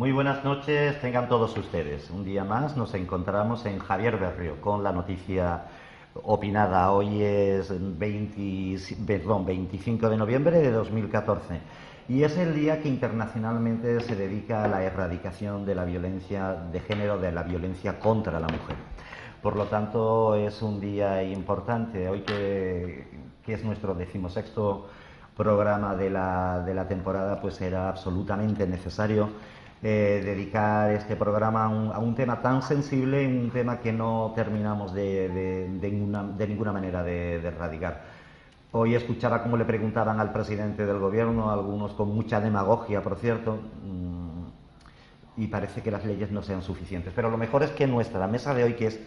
Muy buenas noches, tengan todos ustedes. Un día más nos encontramos en Javier Berrio con la noticia opinada. Hoy es 25 de noviembre de 2014 y es el día que internacionalmente se dedica a la erradicación de la violencia de género, de la violencia contra la mujer. Por lo tanto, es un día importante. Hoy que es nuestro 16º programa de la temporada, pues era absolutamente necesario dedicar este programa a un tema tan sensible, un tema que no terminamos de ninguna manera de erradicar. Hoy escuchaba cómo le preguntaban al presidente del gobierno, algunos con mucha demagogia, por cierto, y parece que las leyes no sean suficientes. Pero lo mejor es que nuestra mesa de hoy, que es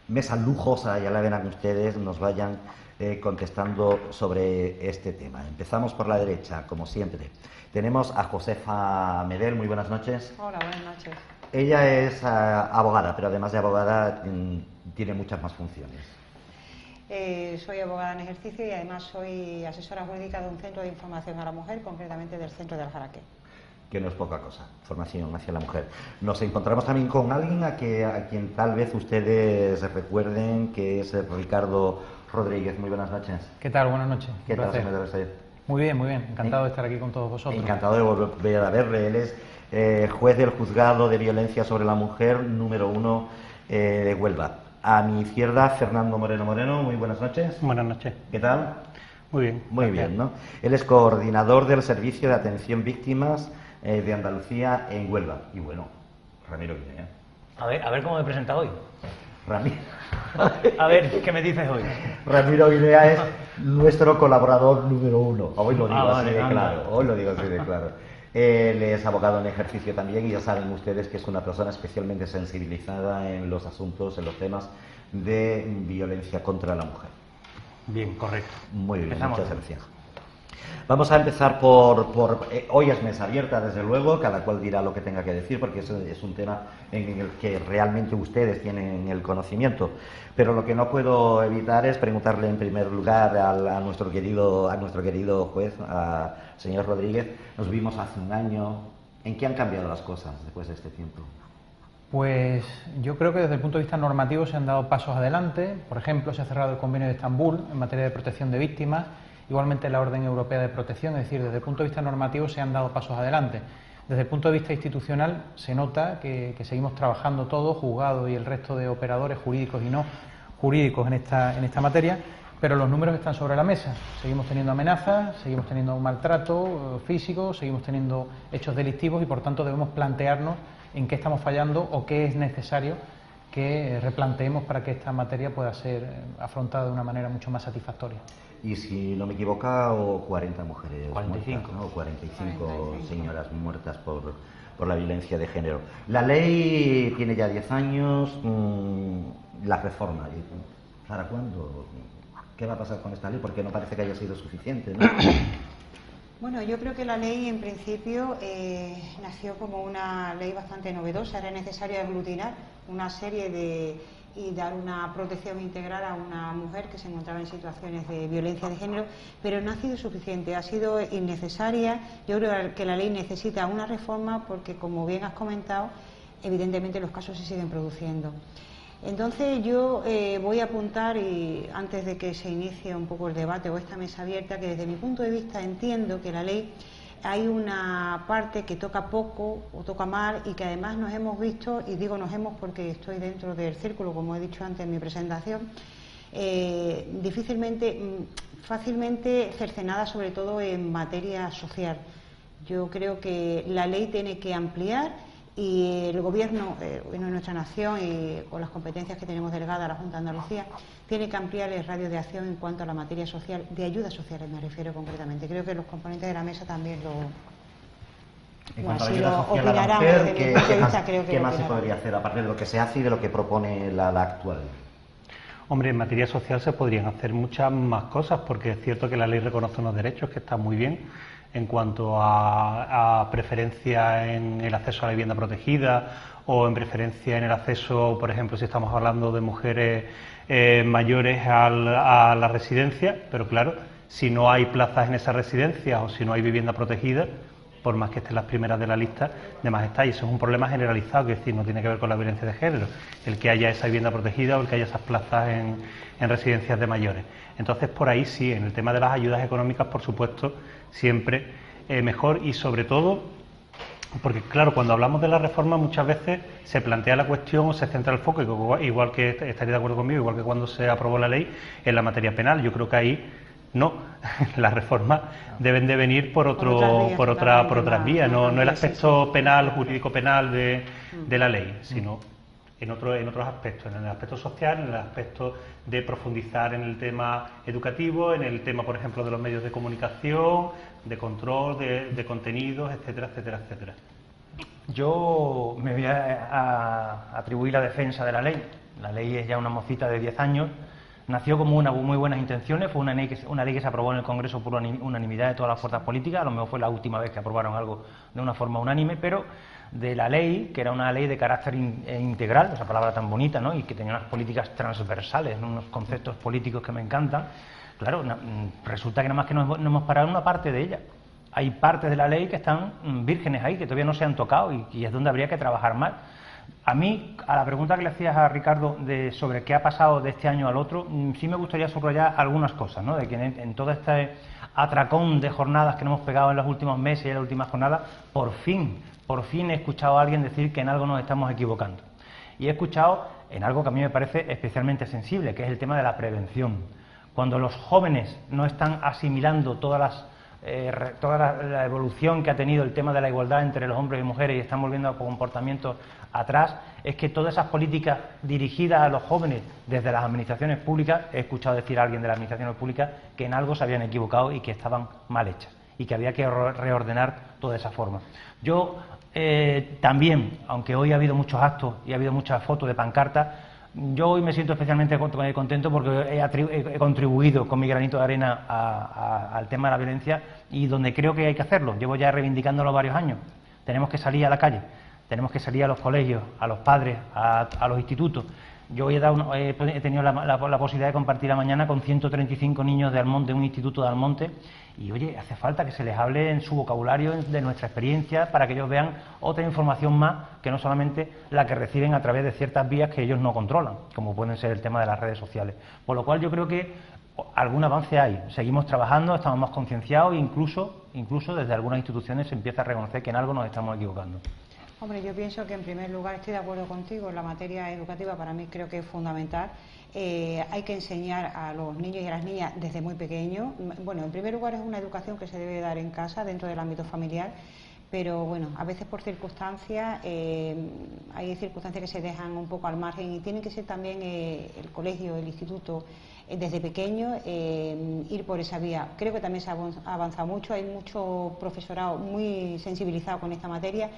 mesa lujosa, ya la verán ustedes, nos vayan contestando sobre este tema. Empezamos por la derecha, como siempre. Tenemos a Josefa Medel. Muy buenas noches. Hola, buenas noches. Ella es abogada, pero además de abogada tiene muchas más funciones. Soy abogada en ejercicio y además soy asesora jurídica de un centro de información a la mujer, concretamente del centro de Aljaraque. Que no es poca cosa, formación hacia la mujer. Nos encontramos también con alguien a quien tal vez ustedes recuerden, que es Ricardo Rodríguez. Muy buenas noches. ¿Qué tal? Buenas noches. ¿Qué tal, señor? Muy bien, muy bien. Encantado de estar aquí con todos vosotros. Encantado de volver a verle. Él es juez del Juzgado de Violencia sobre la Mujer número 1 de Huelva. A mi izquierda, Fernando Moreno. Muy buenas noches. Buenas noches. ¿Qué tal? Muy bien. Muy bien, ¿no? Él es coordinador del Servicio de Atención Víctimas de Andalucía en Huelva. Y bueno, Ramiro Guinea. A ver cómo me he presentado hoy. Ramiro. A ver, ¿qué me dices hoy? Ramiro Guinea es nuestro colaborador número 1. Hoy lo digo así de claro. Hoy lo digo así de claro. Él es abogado en ejercicio también y ya saben ustedes que es una persona especialmente sensibilizada en los asuntos, en los temas de violencia contra la mujer. Bien, correcto. Muy bien, Empezamos. muchas gracias. Vamos a empezar por hoy es mesa abierta, desde luego, cada cual dirá lo que tenga que decir, porque es un tema en el que realmente ustedes tienen el conocimiento. Pero lo que no puedo evitar es preguntarle en primer lugar a nuestro querido juez, al señor Rodríguez. Nos vimos hace un año. ¿En qué han cambiado las cosas después de este tiempo? Pues yo creo que desde el punto de vista normativo se han dado pasos adelante. Por ejemplo, se ha cerrado el Convenio de Estambul en materia de protección de víctimas. Igualmente la Orden Europea de Protección, es decir, desde el punto de vista normativo se han dado pasos adelante. Desde el punto de vista institucional se nota que seguimos trabajando todos, juzgados y el resto de operadores jurídicos y no jurídicos en esta materia, pero los números están sobre la mesa. Seguimos teniendo amenazas, seguimos teniendo un maltrato físico, seguimos teniendo hechos delictivos y por tanto debemos plantearnos en qué estamos fallando o qué es necesario que replanteemos para que esta materia pueda ser afrontada de una manera mucho más satisfactoria. Y si no me equivoco, 40 mujeres 45. muertas, ¿no? 45 señoras muertas por la violencia de género. La ley tiene ya 10 años, la reforma, ¿para cuándo? ¿Qué va a pasar con esta ley? Porque no parece que haya sido suficiente, ¿no? Bueno, yo creo que la ley en principio nació como una ley bastante novedosa. Era necesario aglutinar una serie y dar una protección integral a una mujer que se encontraba en situaciones de violencia de género, pero no ha sido suficiente, ha sido innecesaria. Yo creo que la ley necesita una reforma porque, como bien has comentado, evidentemente los casos se siguen produciendo. Entonces yo voy a apuntar, y antes de que se inicie un poco el debate o esta mesa abierta, que desde mi punto de vista entiendo que la ley hay una parte que toca poco o toca mal y que además nos hemos visto, y digo nos hemos porque estoy dentro del círculo, como he dicho antes en mi presentación, fácilmente cercenada, sobre todo en materia social. Yo creo que la ley tiene que ampliar y el Gobierno, en nuestra nación y con las competencias que tenemos delegadas a la Junta de Andalucía, tiene que ampliar el radio de acción en cuanto a la materia social, de ayudas sociales me refiero concretamente. Creo que los componentes de la mesa también En cuanto a ayuda social a la mujer, ¿qué más se podría hacer, aparte de lo que se hace y de lo que propone la actual? Hombre, en materia social se podrían hacer muchas más cosas, porque es cierto que la ley reconoce unos derechos que están muy bien, en cuanto a preferencia en el acceso a la vivienda protegida o en preferencia en el acceso, por ejemplo, si estamos hablando de mujeres mayores a la residencia, pero claro, si no hay plazas en esas residencias o si no hay vivienda protegida, por más que estén las primeras de la lista, de más está. Y eso es un problema generalizado, que es decir, no tiene que ver con la violencia de género, el que haya esa vivienda protegida o el que haya esas plazas en residencias de mayores. Entonces, por ahí sí, en el tema de las ayudas económicas, por supuesto, siempre mejor, y sobre todo, porque claro, cuando hablamos de la reforma muchas veces se plantea la cuestión o se centra el foco, igual que estaría de acuerdo conmigo, igual que cuando se aprobó la ley, en la materia penal. Yo creo que ahí no, las reformas deben de venir por otras vías, no el aspecto penal, jurídico penal de la ley, sino en otros aspectos, en el aspecto social, en el aspecto de profundizar en el tema educativo, en el tema, por ejemplo, de los medios de comunicación, de control, de contenidos, etcétera, etcétera, etcétera. Yo me voy a atribuir la defensa de la ley. La ley es ya una mocita de 10 años. Nació como muy buenas intenciones, fue una ley que se aprobó en el Congreso por unanimidad de todas las fuerzas políticas. A lo mejor fue la última vez que aprobaron algo de una forma unánime, pero de la ley, que era una ley de carácter integral, esa palabra tan bonita, ¿no?, y que tenía unas políticas transversales, ¿no?, unos conceptos políticos que me encantan. Claro, resulta que nada más que no hemos parado en una parte de ella. Hay partes de la ley que están vírgenes ahí, que todavía no se han tocado, y es donde habría que trabajar más. A mí, a la pregunta que le hacías a Ricardo sobre qué ha pasado de este año al otro, sí me gustaría subrayar algunas cosas, ¿no?, de que en todo este atracón de jornadas que nos hemos pegado en los últimos meses y en las últimas jornadas, por fin he escuchado a alguien decir que en algo nos estamos equivocando. Y he escuchado en algo que a mí me parece especialmente sensible, que es el tema de la prevención. Cuando los jóvenes no están asimilando toda la evolución que ha tenido el tema de la igualdad entre los hombres y mujeres y están volviendo a comportamientos atrás, es que todas esas políticas dirigidas a los jóvenes desde las administraciones públicas, he escuchado decir a alguien de las administraciones públicas que en algo se habían equivocado y que estaban mal hechas y que había que reordenar toda esa forma. Yo también, aunque hoy ha habido muchos actos y ha habido muchas fotos de pancartas, yo hoy me siento especialmente contento porque he contribuido con mi granito de arena al tema de la violencia, y donde creo que hay que hacerlo. Llevo ya reivindicándolo varios años. Tenemos que salir a la calle, tenemos que salir a los colegios, a los padres, a los institutos. Yo he tenido la posibilidad de compartir la mañana con 135 niños de Almonte, de un instituto de Almonte, y oye, hace falta que se les hable en su vocabulario de nuestra experiencia para que ellos vean otra información más que no solamente la que reciben a través de ciertas vías que ellos no controlan, como pueden ser el tema de las redes sociales. Por lo cual yo creo que algún avance hay. Seguimos trabajando, estamos más concienciados e incluso desde algunas instituciones se empieza a reconocer que en algo nos estamos equivocando. Hombre, yo pienso que en primer lugar estoy de acuerdo contigo, en la materia educativa para mí creo que es fundamental. Hay que enseñar a los niños y a las niñas desde muy pequeños. Bueno, en primer lugar es una educación que se debe dar en casa, dentro del ámbito familiar, pero bueno, a veces por circunstancias, hay circunstancias que se dejan un poco al margen y tiene que ser también el colegio, el instituto, desde pequeño, ir por esa vía. Creo que también se ha avanzado mucho, hay mucho profesorado muy sensibilizado con esta materia.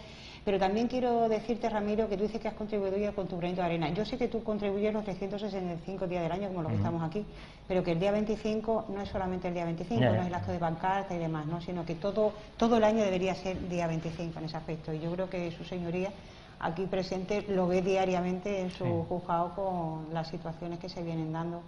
Pero también quiero decirte, Ramiro, que tú dices que has contribuido ya con tu granito de arena. Yo sé que tú contribuyes los 365 días del año, como los que estamos aquí, pero que el día 25 no es solamente el día 25, no es el acto de pancarta y demás, ¿no?, sino que todo el año debería ser día 25 en ese aspecto. Y yo creo que su señoría aquí presente lo ve diariamente en su juzgado con las situaciones que se vienen dando.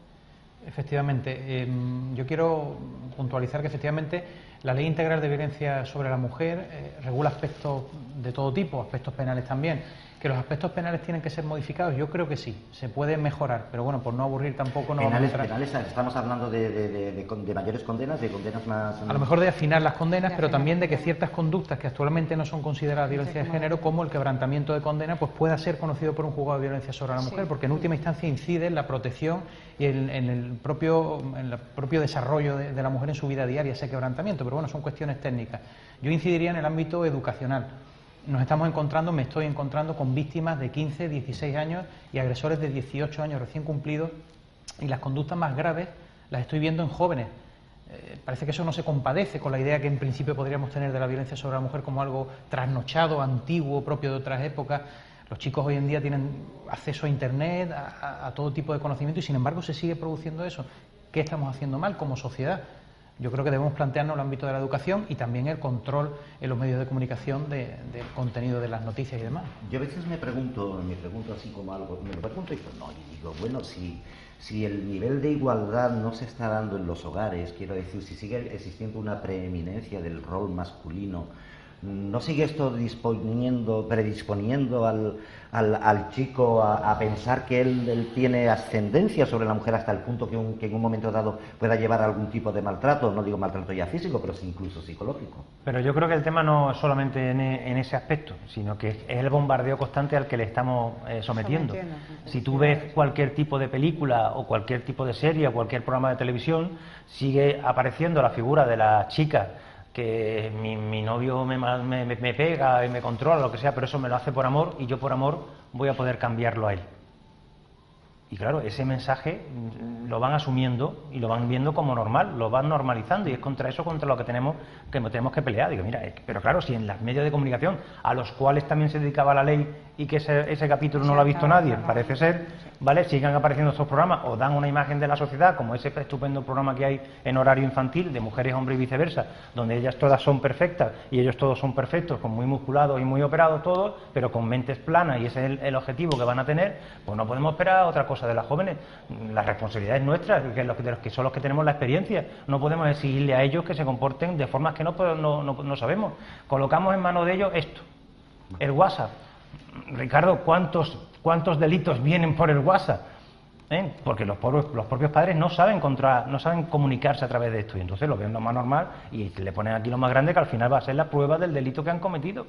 Efectivamente, yo quiero puntualizar que efectivamente la Ley Integral de Violencia sobre la Mujer regula aspectos de todo tipo, aspectos penales también. ¿Que los aspectos penales tienen que ser modificados? Yo creo que sí, se puede mejorar, pero bueno, por no aburrir tampoco no penales, vamos a entrar. Penales, estamos hablando de mayores condenas, de condenas más... A lo mejor de afinar las condenas, pero también de que ciertas conductas que actualmente no son consideradas violencia de género, como el quebrantamiento de condena, pues pueda ser conocido por un juzgado de violencia sobre la mujer, porque en última instancia incide en la protección y en el propio desarrollo de la mujer en su vida diaria, ese quebrantamiento. Pero bueno, son cuestiones técnicas. Yo incidiría en el ámbito educacional. Me estoy encontrando con víctimas de 15, 16 años y agresores de 18 años recién cumplidos, y las conductas más graves las estoy viendo en jóvenes. Parece que eso no se compadece con la idea que en principio podríamos tener de la violencia sobre la mujer como algo trasnochado, antiguo, propio de otras épocas. Los chicos hoy en día tienen acceso a Internet, a todo tipo de conocimiento, y sin embargo se sigue produciendo eso. ¿Qué estamos haciendo mal como sociedad? Yo creo que debemos plantearnos el ámbito de la educación y también el control en los medios de comunicación del contenido de las noticias y demás. Yo a veces me pregunto así como algo, me lo pregunto y digo, bueno, si el nivel de igualdad no se está dando en los hogares, quiero decir, si sigue existiendo una preeminencia del rol masculino, ¿No sigue esto predisponiendo al chico a pensar que él tiene ascendencia sobre la mujer hasta el punto que en un momento dado pueda llevar a algún tipo de maltrato? No digo maltrato ya físico, pero sí incluso psicológico. Pero yo creo que el tema no es solamente en ese aspecto, sino que es el bombardeo constante al que le estamos sometiendo. Si tú ves cualquier tipo de película o cualquier tipo de serie o cualquier programa de televisión, sigue apareciendo la figura de la chica que mi novio me pega y me controla, lo que sea, pero eso me lo hace por amor y yo por amor voy a poder cambiarlo a él. Y claro, ese mensaje lo van asumiendo y lo van viendo como normal, lo van normalizando, y es contra eso contra lo que tenemos que pelear. Digo, mira, pero claro, si en los medios de comunicación, a los cuales también se dedicaba la ley y que ese capítulo no lo ha visto nadie, parece ser, ¿vale? Sigan apareciendo estos programas o dan una imagen de la sociedad, como ese estupendo programa que hay en horario infantil de mujeres, hombres y viceversa, donde ellas todas son perfectas y ellos todos son perfectos, con muy musculados y muy operados todos, pero con mentes planas, y ese es el objetivo que van a tener. Pues no podemos esperar otra cosa de las jóvenes. La responsabilidad es nuestra, de los que son los que tenemos la experiencia. No podemos exigirle a ellos que se comporten de formas que no sabemos. Colocamos en manos de ellos esto, el WhatsApp. Ricardo, ¿cuántos delitos vienen por el WhatsApp? Porque los propios padres no saben comunicarse a través de esto, y entonces lo ven lo más normal y le ponen aquí lo más grande, que al final va a ser la prueba del delito que han cometido.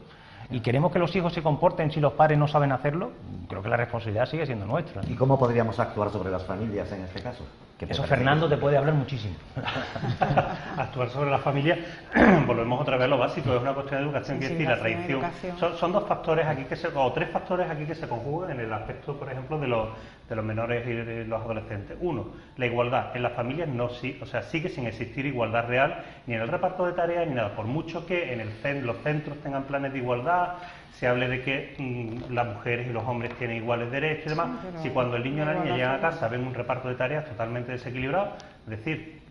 ¿Y queremos que los hijos se comporten si los padres no saben hacerlo? Creo que la responsabilidad sigue siendo nuestra. ¿Y cómo podríamos actuar sobre las familias en este caso? Eso Fernando te puede hablar muchísimo. Actuar sobre la familia, volvemos otra vez a lo básico, es una cuestión de educación, quiere decir, la traición. Son dos factores aquí o tres factores aquí que se conjugan en el aspecto, por ejemplo, de los menores y los adolescentes. Uno, la igualdad. En las familias sigue sin existir igualdad real, ni en el reparto de tareas ni nada. Por mucho que en los centros tengan planes de igualdad, se hable de que las mujeres y los hombres tienen iguales derechos y demás, si cuando el niño o la niña llegan a casa ven un reparto de tareas totalmente desequilibrado, es decir,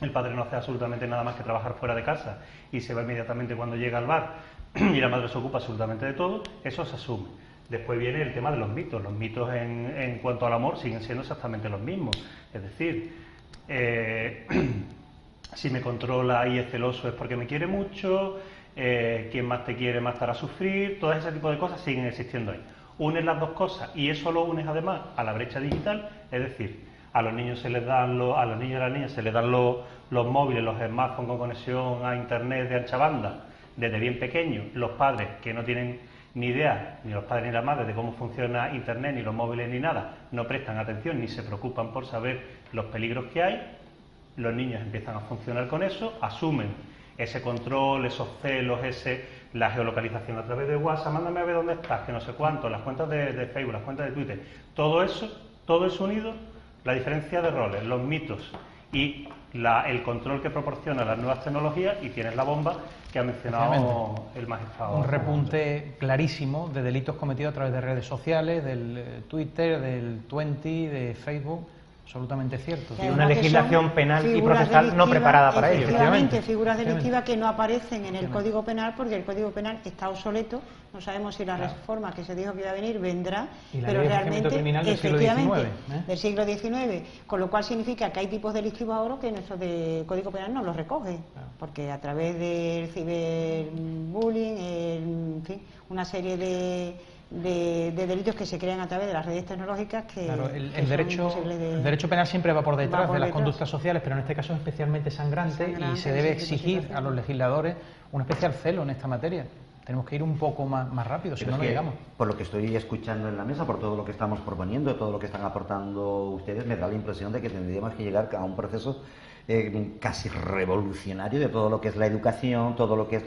el padre no hace absolutamente nada más que trabajar fuera de casa y se va inmediatamente cuando llega al bar y la madre se ocupa absolutamente de todo, eso se asume. Después viene el tema de los mitos. Los mitos en cuanto al amor siguen siendo exactamente los mismos. Es decir, si me controla y es celoso es porque me quiere mucho, quien más te quiere más te hará sufrir, todo ese tipo de cosas siguen existiendo ahí. Unes las dos cosas y eso lo unes además a la brecha digital, es decir, a los niños se les dan a los niños y a las niñas se les dan los móviles, los smartphones con conexión a internet de ancha banda desde bien pequeños. Los padres que no tienen ni idea, ni los padres ni las madres, de cómo funciona internet, ni los móviles ni nada, no prestan atención ni se preocupan por saber los peligros que hay. Los niños empiezan a funcionar con eso, asumen ese control, esos celos, la geolocalización a través de WhatsApp, mándame a ver dónde estás, que no sé cuánto, las cuentas de Facebook, las cuentas de Twitter, todo eso unido, la diferencia de roles, los mitos y el control que proporciona las nuevas tecnologías, y tienes la bomba que ha mencionado el magistrado. Un repunte clarísimo de delitos cometidos a través de redes sociales, del Twitter, del Twenty, de Facebook. Absolutamente cierto. Y una legislación penal y procesal no preparada para ello. Efectivamente, figuras delictivas que no aparecen en el Código Penal porque el Código Penal está obsoleto. No sabemos si la reforma que se dijo que iba a venir vendrá, pero realmente, efectivamente, del siglo XIX. Con lo cual significa que hay tipos delictivos ahora que nuestro Código Penal no los recoge, porque a través del ciberbullying, en fin, una serie de delitos que se crean a través de las redes tecnológicas que... Claro, el derecho penal siempre va por detrás de las conductas sociales, pero en este caso es especialmente sangrante y se debe exigir a los legisladores un especial celo en esta materia. Tenemos que ir un poco más rápido, si no llegamos. Por lo que estoy escuchando en la mesa, por todo lo que estamos proponiendo, todo lo que están aportando ustedes, me da la impresión de que tendríamos que llegar a un proceso casi revolucionario de todo lo que es la educación, todo lo que es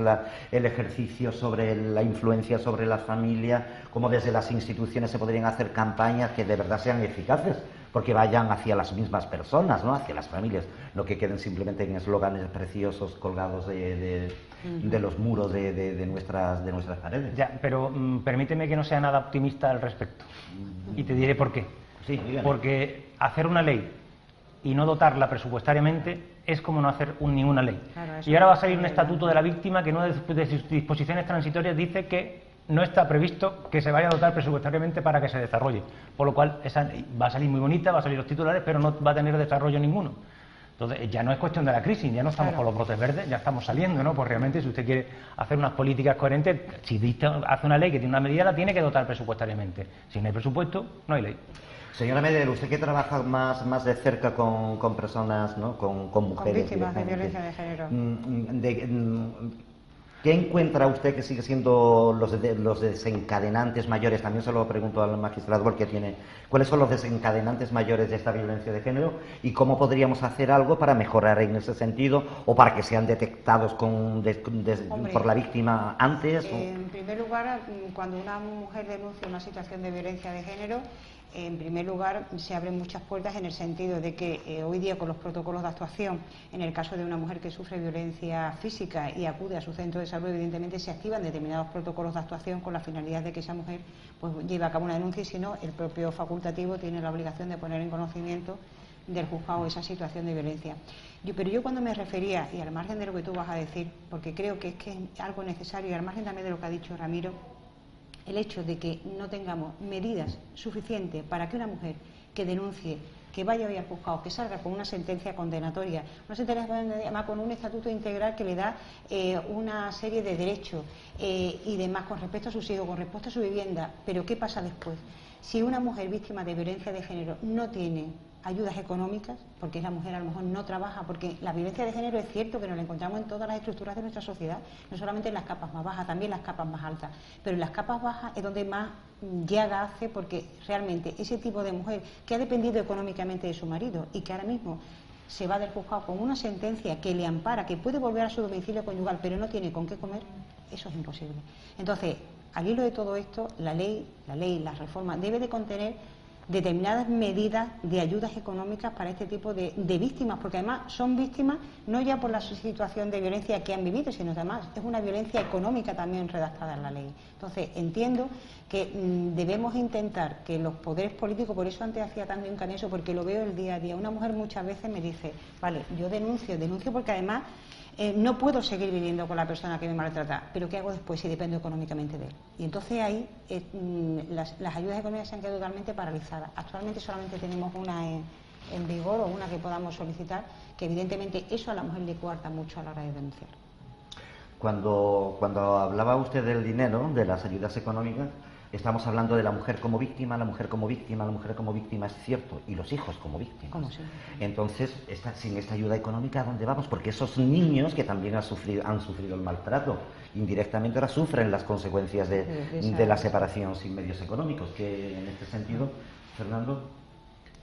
el ejercicio sobre la influencia sobre las familias, cómo desde las instituciones se podrían hacer campañas que de verdad sean eficaces, porque vayan hacia las mismas personas, ¿no? Hacia las familias, no que queden simplemente en eslóganes preciosos colgados de los muros de nuestras paredes. Ya, pero permíteme que no sea nada optimista al respecto, y te diré por qué. Sí, porque hacer una ley y no dotarla presupuestariamente es como no hacer ninguna ley. Claro, y ahora va a salir un estatuto de la víctima que en una de sus disposiciones transitorias dice que no está previsto que se vaya a dotar presupuestariamente para que se desarrolle. Por lo cual esa va a salir muy bonita, va a salir los titulares, pero no va a tener desarrollo ninguno. Entonces, ya no es cuestión de la crisis, ya no estamos con los brotes verdes, ya estamos saliendo, ¿no? Pues realmente, si usted quiere hacer unas políticas coherentes, si hace una ley que tiene una medida, la tiene que dotar presupuestariamente. Si no hay presupuesto, no hay ley. Señora Meder, usted que trabaja más de cerca con personas, ¿no? con mujeres. Con víctimas de violencia de género. ¿Qué encuentra usted que sigue siendo los desencadenantes mayores? También se lo pregunto al magistrado porque tiene. ¿Cuáles son los desencadenantes mayores de esta violencia de género y cómo podríamos hacer algo para mejorar en ese sentido o para que sean detectados por la víctima antes? En primer lugar, cuando una mujer denuncia una situación de violencia de género, en primer lugar, se abren muchas puertas en el sentido de que hoy día con los protocolos de actuación, en el caso de una mujer que sufre violencia física y acude a su centro de salud, evidentemente se activan determinados protocolos de actuación con la finalidad de que esa mujer pues lleve a cabo una denuncia y si no, el propio facultativo tiene la obligación de poner en conocimiento del juzgado esa situación de violencia. Pero yo cuando me refería, y al margen de lo que tú vas a decir, porque creo que es algo necesario, y al margen también de lo que ha dicho Ramiro, el hecho de que no tengamos medidas suficientes para que una mujer que denuncie, que vaya hoy al juzgado, que salga con una sentencia condenatoria, además con un estatuto integral que le da una serie de derechos y demás con respecto a sus hijos, con respecto a su vivienda. Pero ¿qué pasa después? Si una mujer víctima de violencia de género no tiene ayudas económicas, porque la mujer a lo mejor no trabaja, porque la violencia de género es cierto que nos la encontramos en todas las estructuras de nuestra sociedad, no solamente en las capas más bajas, también en las capas más altas, pero en las capas bajas es donde más llaga hace, porque realmente ese tipo de mujer que ha dependido económicamente de su marido y que ahora mismo se va del juzgado con una sentencia que le ampara, que puede volver a su domicilio conyugal, pero no tiene con qué comer, eso es imposible. Entonces, al hilo de todo esto, la ley, la reforma, debe de contener determinadas medidas de ayudas económicas para este tipo de víctimas, porque además son víctimas no ya por la situación de violencia que han vivido, sino además es una violencia económica también redactada en la ley. Entonces entiendo que debemos intentar que los poderes políticos, por eso antes hacía tanto hincapié en eso, porque lo veo el día a día. Una mujer muchas veces me dice, vale, yo denuncio porque además no puedo seguir viviendo con la persona que me maltrata, pero ¿qué hago después si dependo económicamente de él? Y entonces ahí las ayudas económicas se han quedado totalmente paralizadas. Actualmente solamente tenemos una en vigor o una que podamos solicitar, que evidentemente eso a la mujer le coarta mucho a la hora de denunciar. Cuando hablaba usted del dinero, de las ayudas económicas, estamos hablando de la mujer como víctima, la mujer como víctima, la mujer como víctima, es cierto, y los hijos como víctimas. ¿Cómo sí? Entonces, sin esta ayuda económica, ¿a dónde vamos? Porque esos niños que también han sufrido el maltrato, indirectamente ahora sufren las consecuencias de la separación sin medios económicos. Que en este sentido, Fernando...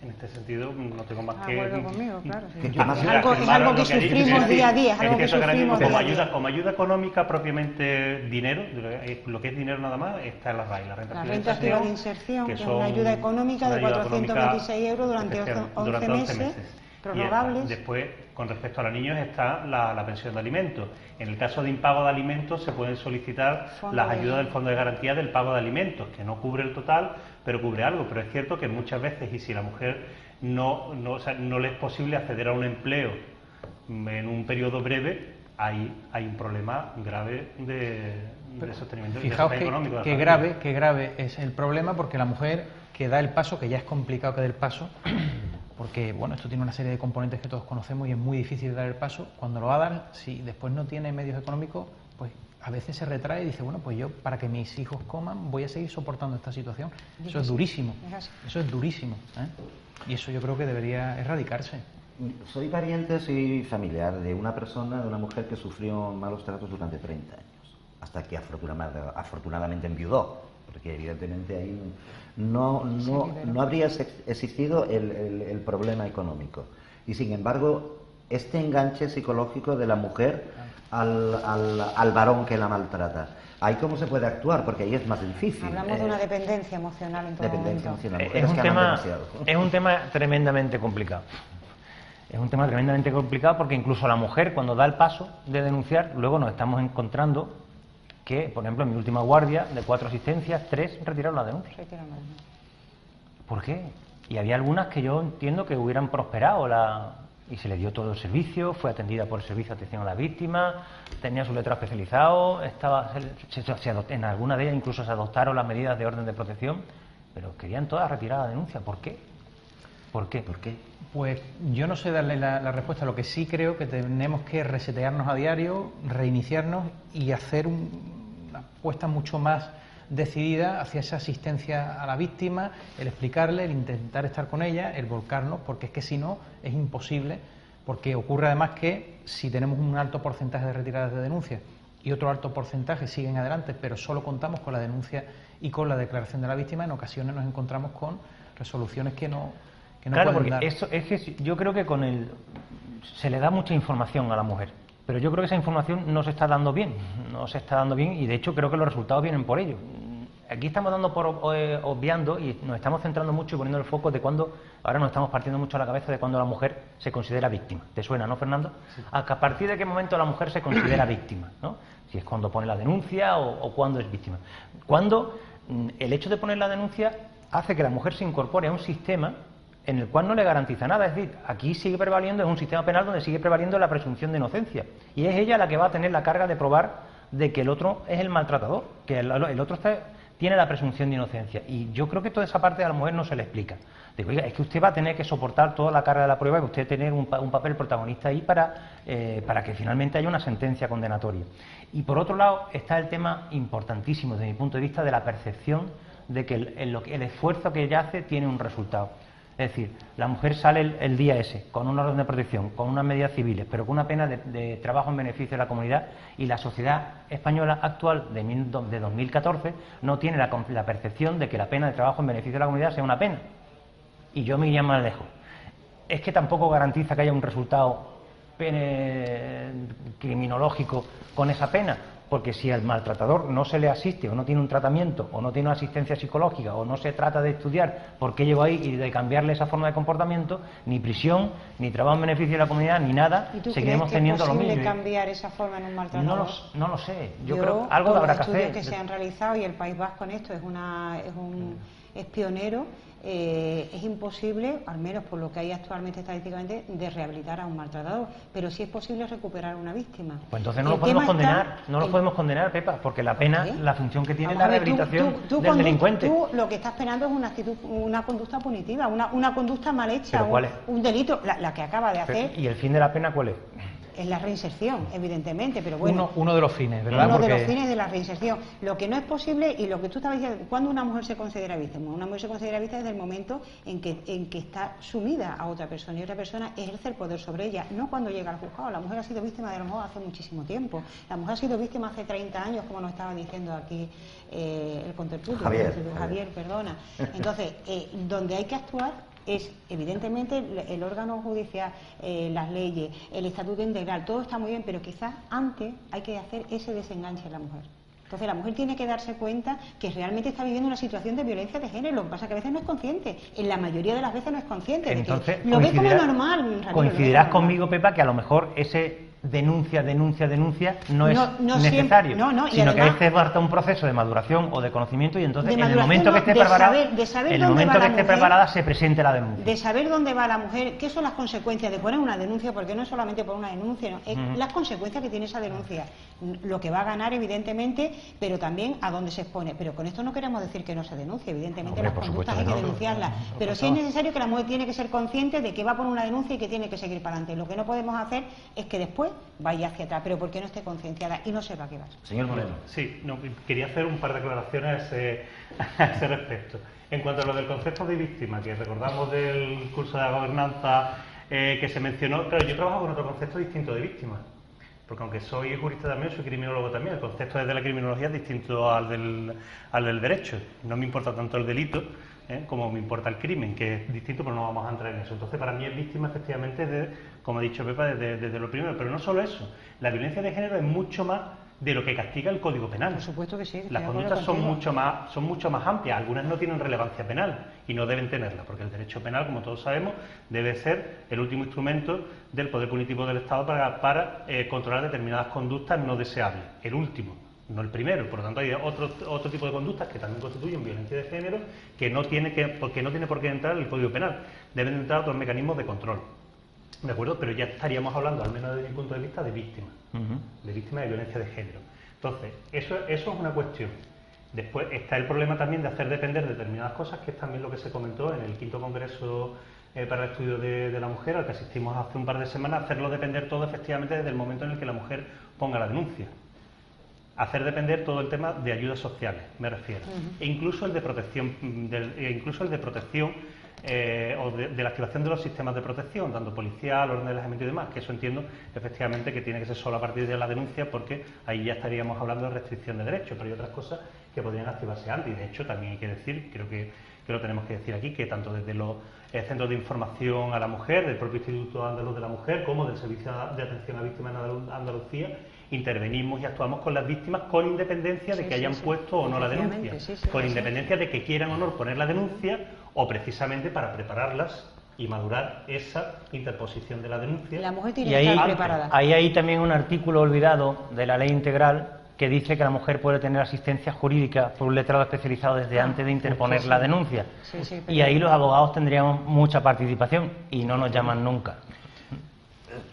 En este sentido, no tengo más que... conmigo, claro. Sí. Es algo que sufrimos día a día. Como ayuda económica, propiamente dinero, lo que es dinero nada más, está en la RAI, la renta activa de inserción, que es una ayuda económica de 426 euros durante 11 meses. Prorrogables. Después, con respecto a los niños, está la pensión de alimentos. En el caso de impago de alimentos, se pueden solicitar las ayudas del Fondo de Garantía del pago de alimentos, que no cubre el total, pero cubre algo. Pero es cierto que muchas veces, y si la mujer no le es posible acceder a un empleo en un periodo breve, hay un problema grave de sostenimiento económico. Qué grave es el problema, porque la mujer que da el paso, que ya es complicado que dé el paso, porque bueno, esto tiene una serie de componentes que todos conocemos y es muy difícil dar el paso. Cuando lo va a dar, si después no tiene medios económicos, pues a veces se retrae y dice, bueno, pues yo para que mis hijos coman voy a seguir soportando esta situación. Eso es durísimo, y eso yo creo que debería erradicarse. Soy familiar de una persona, de una mujer que sufrió malos tratos durante 30 años, hasta que afortunadamente enviudó, porque evidentemente ahí no habría existido el problema económico. Y sin embargo, este enganche psicológico de la mujer al varón que la maltrata, ¿ahí cómo se puede actuar? Porque ahí es más difícil. Hablamos de una dependencia emocional en todo momento. Es un tema tremendamente complicado. Es un tema tremendamente complicado porque incluso la mujer, cuando da el paso de denunciar, luego nos estamos encontrando que, por ejemplo, en mi última guardia, de 4 asistencias, 3 retiraron la denuncia. ¿Por qué? Y había algunas que yo entiendo que hubieran prosperado y se le dio todo el servicio, fue atendida por el servicio de atención a la víctima, tenía su letrado especializado, en alguna de ellas incluso se adoptaron las medidas de orden de protección, pero querían todas retirar la denuncia. ¿Por qué? ¿Por qué? ¿Por qué? Pues yo no sé darle la respuesta. Lo que sí creo que tenemos que resetearnos a diario, reiniciarnos y hacer una apuesta mucho más decidida hacia esa asistencia a la víctima, el explicarle, el intentar estar con ella, el volcarnos, porque es que si no es imposible, porque ocurre además que si tenemos un alto porcentaje de retiradas de denuncias y otro alto porcentaje siguen adelante, pero solo contamos con la denuncia y con la declaración de la víctima, en ocasiones nos encontramos con resoluciones que no claro, pueden porque dar. eso es que yo creo que se le da mucha información a la mujer, pero yo creo que esa información no se está dando bien, y de hecho creo que los resultados vienen por ello. Aquí estamos dando por obviando y nos estamos centrando mucho y poniendo el foco de cuando, ahora nos estamos partiendo mucho a la cabeza de cuando la mujer se considera víctima. ¿Te suena, no, Fernando? Sí. ¿A partir de qué momento la mujer se considera víctima, ¿no? Si es cuando pone la denuncia o cuando es víctima. Cuando el hecho de poner la denuncia hace que la mujer se incorpore a un sistema en el cual no le garantiza nada. Es decir, aquí sigue prevaliendo, es un sistema penal donde sigue prevaliendo la presunción de inocencia. Y es ella la que va a tener la carga de probar de que el otro es el maltratador, que el otro tiene la presunción de inocencia. Y yo creo que toda esa parte a la mujer no se le explica. Digo, oiga, es que usted va a tener que soportar toda la carga de la prueba y usted tener un papel protagonista ahí para que finalmente haya una sentencia condenatoria. Y por otro lado está el tema importantísimo desde mi punto de vista de la percepción de que el esfuerzo que ella hace tiene un resultado. Es decir, la mujer sale el día ese con una orden de protección, con unas medidas civiles, pero con una pena de trabajo en beneficio de la comunidad, y la sociedad española actual de 2014 no tiene la percepción de que la pena de trabajo en beneficio de la comunidad sea una pena. Y yo me iría más lejos. Es que tampoco garantiza que haya un resultado criminológico con esa pena, porque si al maltratador no se le asiste o no tiene un tratamiento o no tiene una asistencia psicológica o no se trata de estudiar por qué llegó ahí y de cambiarle esa forma de comportamiento, ni prisión, ni trabajo en beneficio de la comunidad, ni nada, seguiremos teniendo lo mismo. ¿Y tú crees que es posible cambiar esa forma en un maltratador? No lo sé. Yo creo que algo habrá que hacer. Los estudios que se han realizado, y el País Vasco en esto es pionero, es imposible, al menos por lo que hay actualmente estadísticamente, de rehabilitar a un maltratador, pero sí es posible recuperar a una víctima. Pues entonces no lo podemos condenar, Pepa, porque la pena, la función que tiene es la rehabilitación del delincuente. Tú lo que estás esperando es una conducta punitiva, una conducta mal hecha, un delito, la que acaba de hacer. ¿Y el fin de la pena cuál es? Es la reinserción, evidentemente, pero bueno... Uno de los fines, ¿verdad? Uno de los fines de la reinserción. Lo que no es posible, y lo que tú estabas diciendo, ¿cuándo una mujer se considera víctima? Una mujer se considera víctima desde el momento en que está sumida a otra persona, y otra persona ejerce el poder sobre ella, no cuando llega al juzgado. La mujer ha sido víctima de lo mejor hace muchísimo tiempo. La mujer ha sido víctima hace 30 años, como nos estaba diciendo aquí el contertulio, Javier, perdona. Entonces, donde hay que actuar es evidentemente el órgano judicial, las leyes, el estatuto integral, todo está muy bien, pero quizás antes hay que hacer ese desenganche en la mujer. Entonces la mujer tiene que darse cuenta que realmente está viviendo una situación de violencia de género. Lo que pasa es que a veces no es consciente, en la mayoría de las veces no es consciente. Entonces, de que lo ve como normal. Coincidirás conmigo, Pepa, que a lo mejor ese denuncia no es necesario, sino que a veces basta un proceso de maduración o de conocimiento, y entonces en el momento que esté preparada se presente la denuncia. De saber dónde va la mujer, qué son las consecuencias de poner una denuncia, porque no es solamente por una denuncia, es las consecuencias que tiene esa denuncia, lo que va a ganar evidentemente, pero también a dónde se expone. Pero con esto no queremos decir que no se denuncie, evidentemente las conductas hay que denunciarlas, pero sí es necesario que la mujer tiene que ser consciente de que va a poner una denuncia y que tiene que seguir para adelante. Lo que no podemos hacer es que después vaya hacia atrás, pero porque no esté concienciada y no sepa qué va. Señor Moreno. Sí, quería hacer un par de declaraciones a ese respecto. En cuanto a lo del concepto de víctima, que recordamos del curso de la gobernanza que se mencionó, claro, yo trabajo con otro concepto distinto de víctima, porque aunque soy jurista también, soy criminólogo también, el concepto desde la criminología es distinto al del derecho. No me importa tanto el delito como me importa el crimen, que es distinto, pero no vamos a entrar en eso. Entonces, para mí es víctima, efectivamente, como ha dicho Pepa, desde lo primero. Pero no solo eso, la violencia de género es mucho más de lo que castiga el Código Penal. Por supuesto que sí. Las conductas son mucho más amplias, algunas no tienen relevancia penal y no deben tenerla, porque el derecho penal, como todos sabemos, debe ser el último instrumento del poder punitivo del Estado para controlar determinadas conductas no deseables. El último, no el primero. Por lo tanto, hay otro tipo de conductas que también constituyen violencia de género que no tiene por qué entrar en el Código Penal. Deben entrar otros mecanismos de control. ¿De acuerdo? Pero ya estaríamos hablando, al menos desde mi punto de vista, de víctimas. De víctimas de violencia de género. Entonces, eso es una cuestión. Después está el problema también de hacer depender determinadas cosas, que es también lo que se comentó en el 5º Congreso para el estudio de la mujer, al que asistimos hace un par de semanas, hacerlo depender todo efectivamente desde el momento en el que la mujer ponga la denuncia. Hacer depender todo el tema de ayudas sociales, me refiero. E incluso el de protección, o de la activación de los sistemas de protección, tanto policial, orden de alejamiento y demás, que eso entiendo efectivamente que tiene que ser solo a partir de la denuncia, porque ahí ya estaríamos hablando de restricción de derechos, pero hay otras cosas que podrían activarse antes, y de hecho también hay que decir, creo que lo tenemos que decir aquí, que tanto desde los centros de información a la mujer, del propio Instituto Andaluz de la Mujer, como del Servicio de Atención a Víctimas en Andalucía, intervenimos y actuamos con las víctimas con independencia de que hayan puesto o no la denuncia, con independencia de que quieran o no poner la denuncia, o precisamente para prepararlas y madurar esa interposición de la denuncia. La mujer tiene que estar preparada. Hay también un artículo olvidado de la ley integral que dice que la mujer puede tener asistencia jurídica por un letrado especializado desde antes de interponer la denuncia. Y ahí los abogados tendríamos mucha participación y no nos llaman nunca.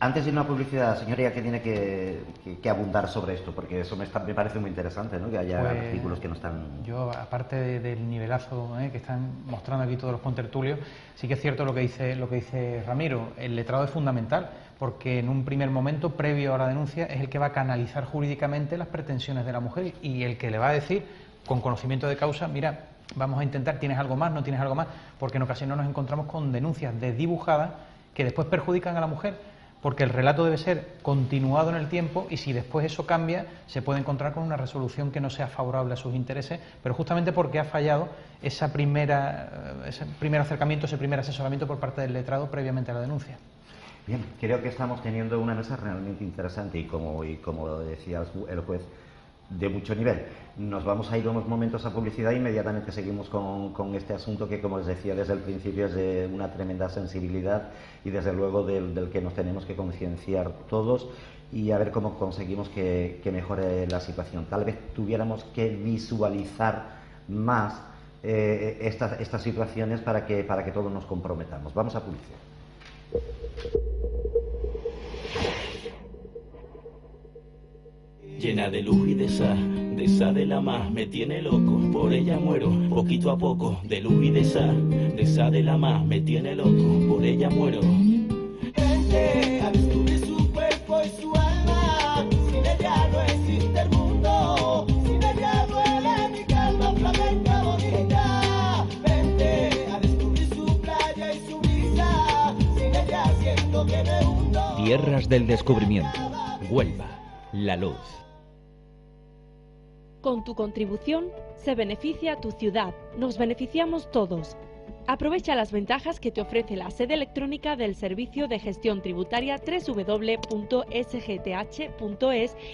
Antes de una publicidad, señoría, que tiene que abundar sobre esto, porque eso me parece muy interesante, ¿no? Que haya artículos que no están... Yo, aparte del nivelazo que están mostrando aquí todos los contertulios, sí que es cierto lo que dice Ramiro. El letrado es fundamental, porque en un primer momento, previo a la denuncia, es el que va a canalizar jurídicamente las pretensiones de la mujer y el que le va a decir, con conocimiento de causa, mira, vamos a intentar, ¿tienes algo más? ¿No tienes algo más? Porque en ocasiones nos encontramos con denuncias desdibujadas que después perjudican a la mujer, porque el relato debe ser continuado en el tiempo y si después eso cambia, se puede encontrar con una resolución que no sea favorable a sus intereses, pero justamente porque ha fallado ese primer acercamiento, ese primer asesoramiento por parte del letrado previamente a la denuncia. Bien, creo que estamos teniendo una mesa realmente interesante y como decía el juez, de mucho nivel. Nos vamos a ir unos momentos a publicidad e inmediatamente seguimos con este asunto que, como les decía desde el principio, es de una tremenda sensibilidad y desde luego del que nos tenemos que concienciar todos y a ver cómo conseguimos que mejore la situación. Tal vez tuviéramos que visualizar más estas situaciones para que todos nos comprometamos. Vamos a publicidad. Llena de luz y de esa de la más me tiene loco, por ella muero, poquito a poco, de luz y de esa de la más me tiene loco, por ella muero. Gente a descubrir su cuerpo y su alma, sin ella no existe el mundo, sin ella duele mi calma flamenca bonita. Vente a descubrir su playa y su brisa, sin ella siento que me hundo. Tierras del Descubrimiento, Huelva, La Luz. Con tu contribución se beneficia tu ciudad, nos beneficiamos todos. Aprovecha las ventajas que te ofrece la sede electrónica del Servicio de Gestión Tributaria www.sgth.es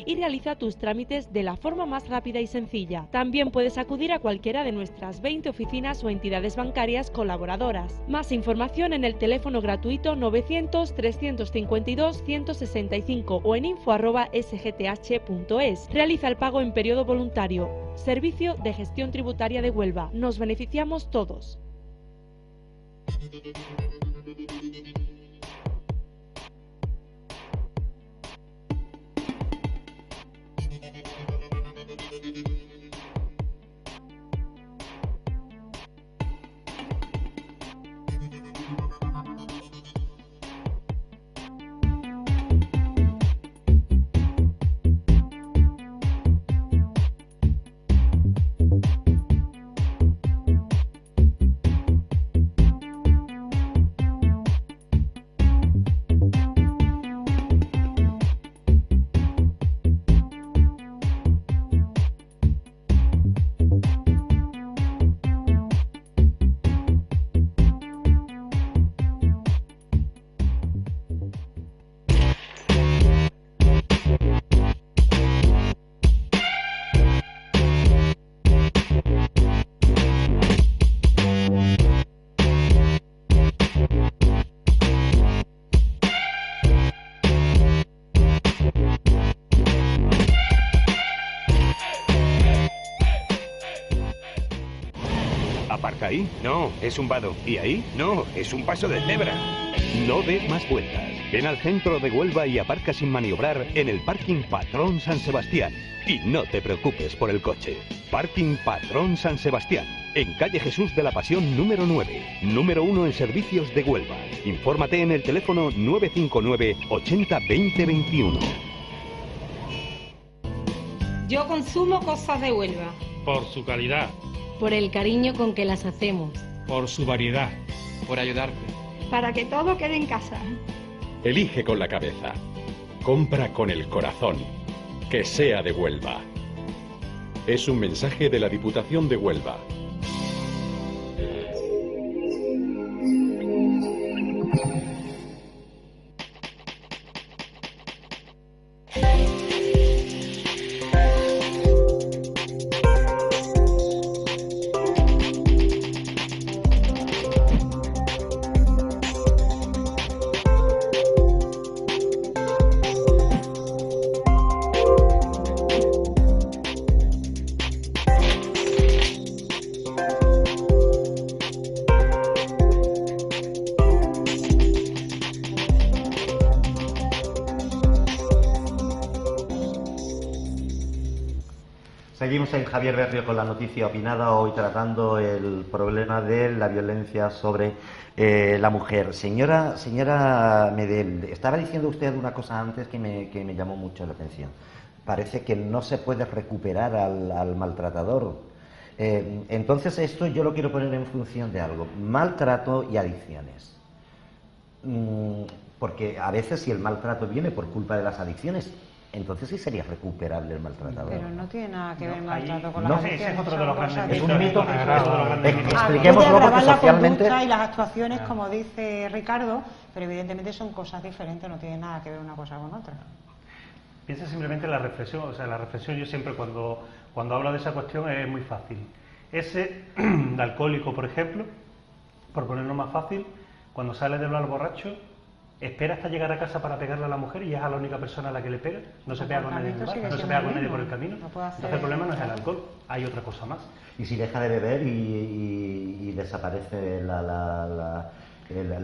y realiza tus trámites de la forma más rápida y sencilla. También puedes acudir a cualquiera de nuestras 20 oficinas o entidades bancarias colaboradoras. Más información en el teléfono gratuito 900-352-165 o en info@sgth.es. Realiza el pago en periodo voluntario. Servicio de Gestión Tributaria de Huelva. Nos beneficiamos todos. ¿Aparca ahí? No, es un vado. ¿Y ahí? No, es un paso de cebra. No des más vueltas. Ven al centro de Huelva y aparca sin maniobrar en el Parking Patrón San Sebastián. Y no te preocupes por el coche. Parking Patrón San Sebastián, en calle Jesús de la Pasión número 9, número 1 en servicios de Huelva. Infórmate en el teléfono 959 80 20 21. Yo consumo cosas de Huelva. Por su calidad. Por el cariño con que las hacemos. Por su variedad. Por ayudarte. Para que todo quede en casa. Elige con la cabeza. Compra con el corazón. Que sea de Huelva. Es un mensaje de la Diputación de Huelva. Seguimos en Javier Berrio con la noticia opinada, hoy tratando el problema de la violencia sobre la mujer. Señora Medel, estaba diciendo usted una cosa antes que me llamó mucho la atención. Parece que no se puede recuperar al maltratador. Entonces esto yo lo quiero poner en función de algo: maltrato y adicciones. Porque a veces si el maltrato viene por culpa de las adicciones, entonces sí sería recuperable el maltratador. Pero no tiene nada que ver el maltrato con las adicciones. Ese es otro de los grandes. Es un mito. Expliquémoslo porque socialmente. La conducta y las actuaciones, como dice Ricardo, pero evidentemente son cosas diferentes, no tiene nada que ver una cosa con otra. Piensa simplemente en la reflexión. O sea, la reflexión, yo siempre cuando hablo de esa cuestión es muy fácil. Ese alcohólico, por ejemplo, por ponerlo más fácil, cuando sale del bar borracho, espera hasta llegar a casa para pegarle a la mujer y es a la única persona a la que le pega. No se pega con nadie en el bar, no se pega con nadie por el camino. Entonces el problema no es el alcohol, hay otra cosa más. Y si deja de beber y desaparece la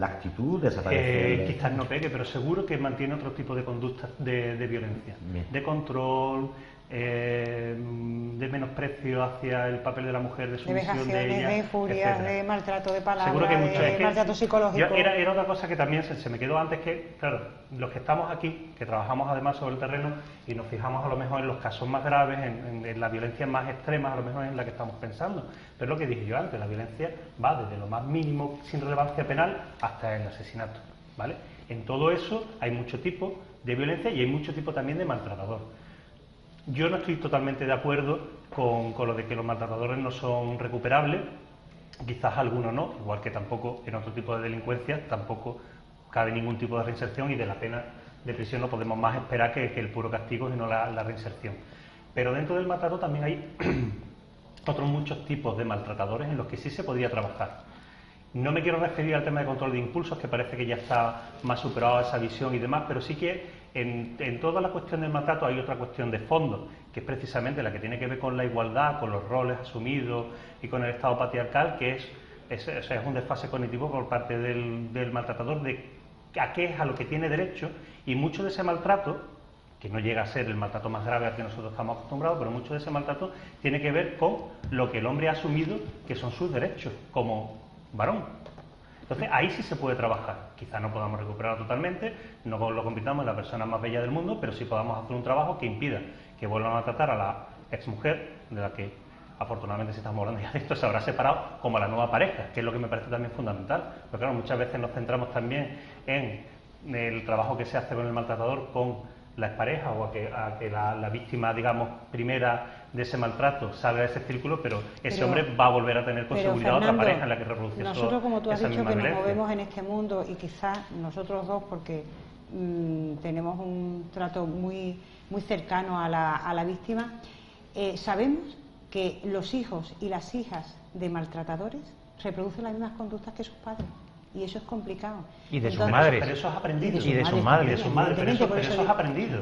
actitud, desaparece... Quizás no pegue, pero seguro que mantiene otro tipo de conductas de violencia. Bien. De control, de menosprecio hacia el papel de la mujer, de sumisión de ella, de furia, de maltrato de palabras, seguro que de maltrato psicológico. Era otra cosa que también se me quedó antes, que claro, los que estamos aquí, que trabajamos además sobre el terreno y nos fijamos a lo mejor en los casos más graves, en la violencia más extrema, a lo mejor en la que estamos pensando, pero es lo que dije yo antes, la violencia va desde lo más mínimo sin relevancia penal hasta el asesinato, ¿vale? En todo eso hay mucho tipo de violencia y hay mucho tipo también de maltratador. Yo no estoy totalmente de acuerdo con lo de que los maltratadores no son recuperables, quizás algunos no, igual que tampoco en otro tipo de delincuencia tampoco cabe ningún tipo de reinserción, y de la pena de prisión no podemos más esperar que el puro castigo y no la reinserción. Pero dentro del maltrato también hay otros muchos tipos de maltratadores en los que sí se podría trabajar. No me quiero referir al tema de control de impulsos, que parece que ya está más superado esa visión y demás, pero sí que en toda la cuestión del maltrato hay otra cuestión de fondo, que es precisamente la que tiene que ver con la igualdad, con los roles asumidos y con el estado patriarcal, que es un desfase cognitivo por parte del maltratador de a qué es a lo que tiene derecho, y mucho de ese maltrato, que no llega a ser el maltrato más grave al que nosotros estamos acostumbrados, pero mucho de ese maltrato tiene que ver con lo que el hombre ha asumido que son sus derechos como varón. Entonces ahí sí se puede trabajar. Quizá no podamos recuperarlo totalmente, no lo convirtamos en la persona más bella del mundo, pero sí podamos hacer un trabajo que impida que vuelvan a tratar a la exmujer, de la que afortunadamente, si estamos hablando ya de esto, se habrá separado, como a la nueva pareja, que es lo que me parece también fundamental. Pero claro, muchas veces nos centramos también en el trabajo que se hace con el maltratador con la expareja, o a que la víctima, digamos, primera de ese maltrato salga de ese círculo, pero ese hombre va a volver a tener con seguridad otra pareja en la que reproduce nosotros, como tú has dicho, que nos movemos en este mundo, y quizás nosotros dos, porque tenemos un trato muy cercano a la víctima, sabemos que los hijos y las hijas de maltratadores reproducen las mismas conductas que sus padres. Y eso es complicado. Y de sus madres. Pero eso es aprendido. Y de sus madres. Pero eso es aprendido.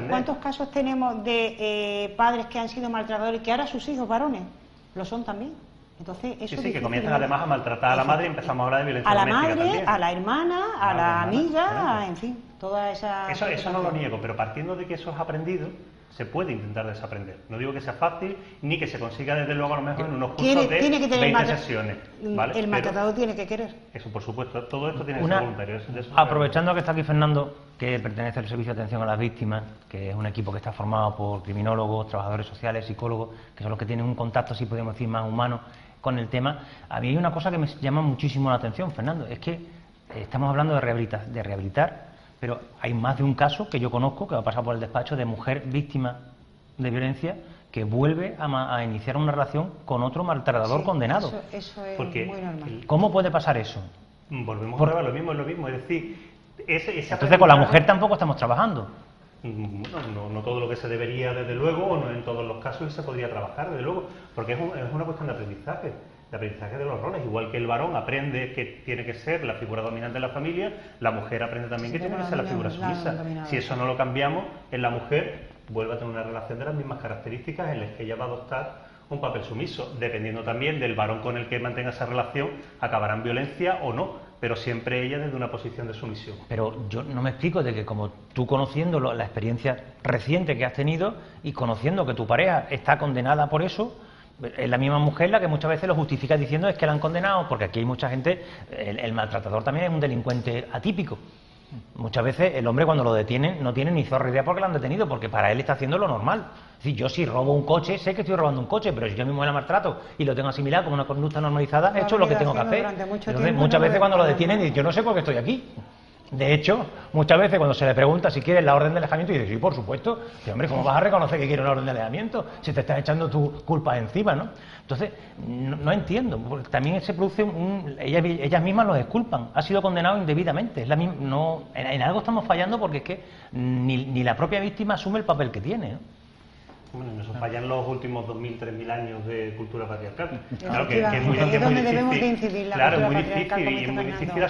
¿Cuántos casos tenemos de padres que han sido maltratadores y que ahora sus hijos varones lo son también? Entonces, eso sí, que comienzan además a maltratar a la madre y empezamos a hablar de violencia a la doméstica madre, también. a la hermana, a la amiga, en fin, toda esa... Eso no lo niego, pero partiendo de que eso es aprendido, se puede intentar desaprender. No digo que sea fácil, ni que se consiga desde luego a lo mejor en unos cursos de 20 sesiones. ¿vale? El maltratador tiene que querer. Eso, por supuesto, todo esto tiene que ser voluntario. Aprovechando que está aquí Fernando, que pertenece al Servicio de Atención a las Víctimas, que es un equipo que está formado por criminólogos, trabajadores sociales, psicólogos, que son los que tienen un contacto, así podemos decir, más humano con el tema. A mí hay una cosa que me llama muchísimo la atención, Fernando, es que estamos hablando de rehabilitar, pero hay más de un caso que yo conozco, que va a pasar por el despacho, de mujer víctima de violencia que vuelve a iniciar una relación con otro maltratador condenado. Eso es porque, muy normal. ¿Cómo puede pasar eso? Volvemos a lo mismo, es lo mismo. Es decir, entonces con la mujer tampoco estamos trabajando. No todo lo que se debería, desde luego, o no en todos los casos se podría trabajar, desde luego, porque es una cuestión de aprendizaje de los roles. Igual que el varón aprende que tiene que ser la figura dominante de la familia, la mujer aprende también que tiene que ser la figura sumisa. Si eso no lo cambiamos, en la mujer vuelve a tener una relación de las mismas características en las que ella va a adoptar un papel sumiso. Dependiendo también del varón con el que mantenga esa relación, acabará en violencia o no, pero siempre ella desde una posición de sumisión. Pero yo no me explico de que, como tú conociendo la experiencia reciente que has tenido y conociendo que tu pareja está condenada por eso, es la misma mujer la que muchas veces lo justifica diciendo es que la han condenado, porque aquí hay mucha gente, el maltratador también es un delincuente atípico. Muchas veces el hombre cuando lo detienen no tiene ni zorra idea por qué lo han detenido, porque para él está haciendo lo normal. Es decir, yo si robo un coche, sé que estoy robando un coche, pero si yo mismo la maltrato y lo tengo asimilado como una conducta normalizada, he hecho lo que tengo que hacer. Entonces, muchas veces cuando lo detienen, dicen, yo no sé por qué estoy aquí. De hecho, muchas veces cuando se le pregunta si quiere la orden de alejamiento, y dice, sí, por supuesto. Y, hombre, ¿cómo vas a reconocer que quiere una orden de alejamiento si te estás echando tu culpa encima, ¿no? Entonces, no entiendo, porque también se produce ellas mismas los exculpan. Ha sido condenado indebidamente. En algo estamos fallando, porque es que ni la propia víctima asume el papel que tiene, ¿no? Bueno, nos fallan los últimos 2.000, 3.000 años de cultura patriarcal. Claro que es muy difícil. Claro, es muy difícil y es muy difícil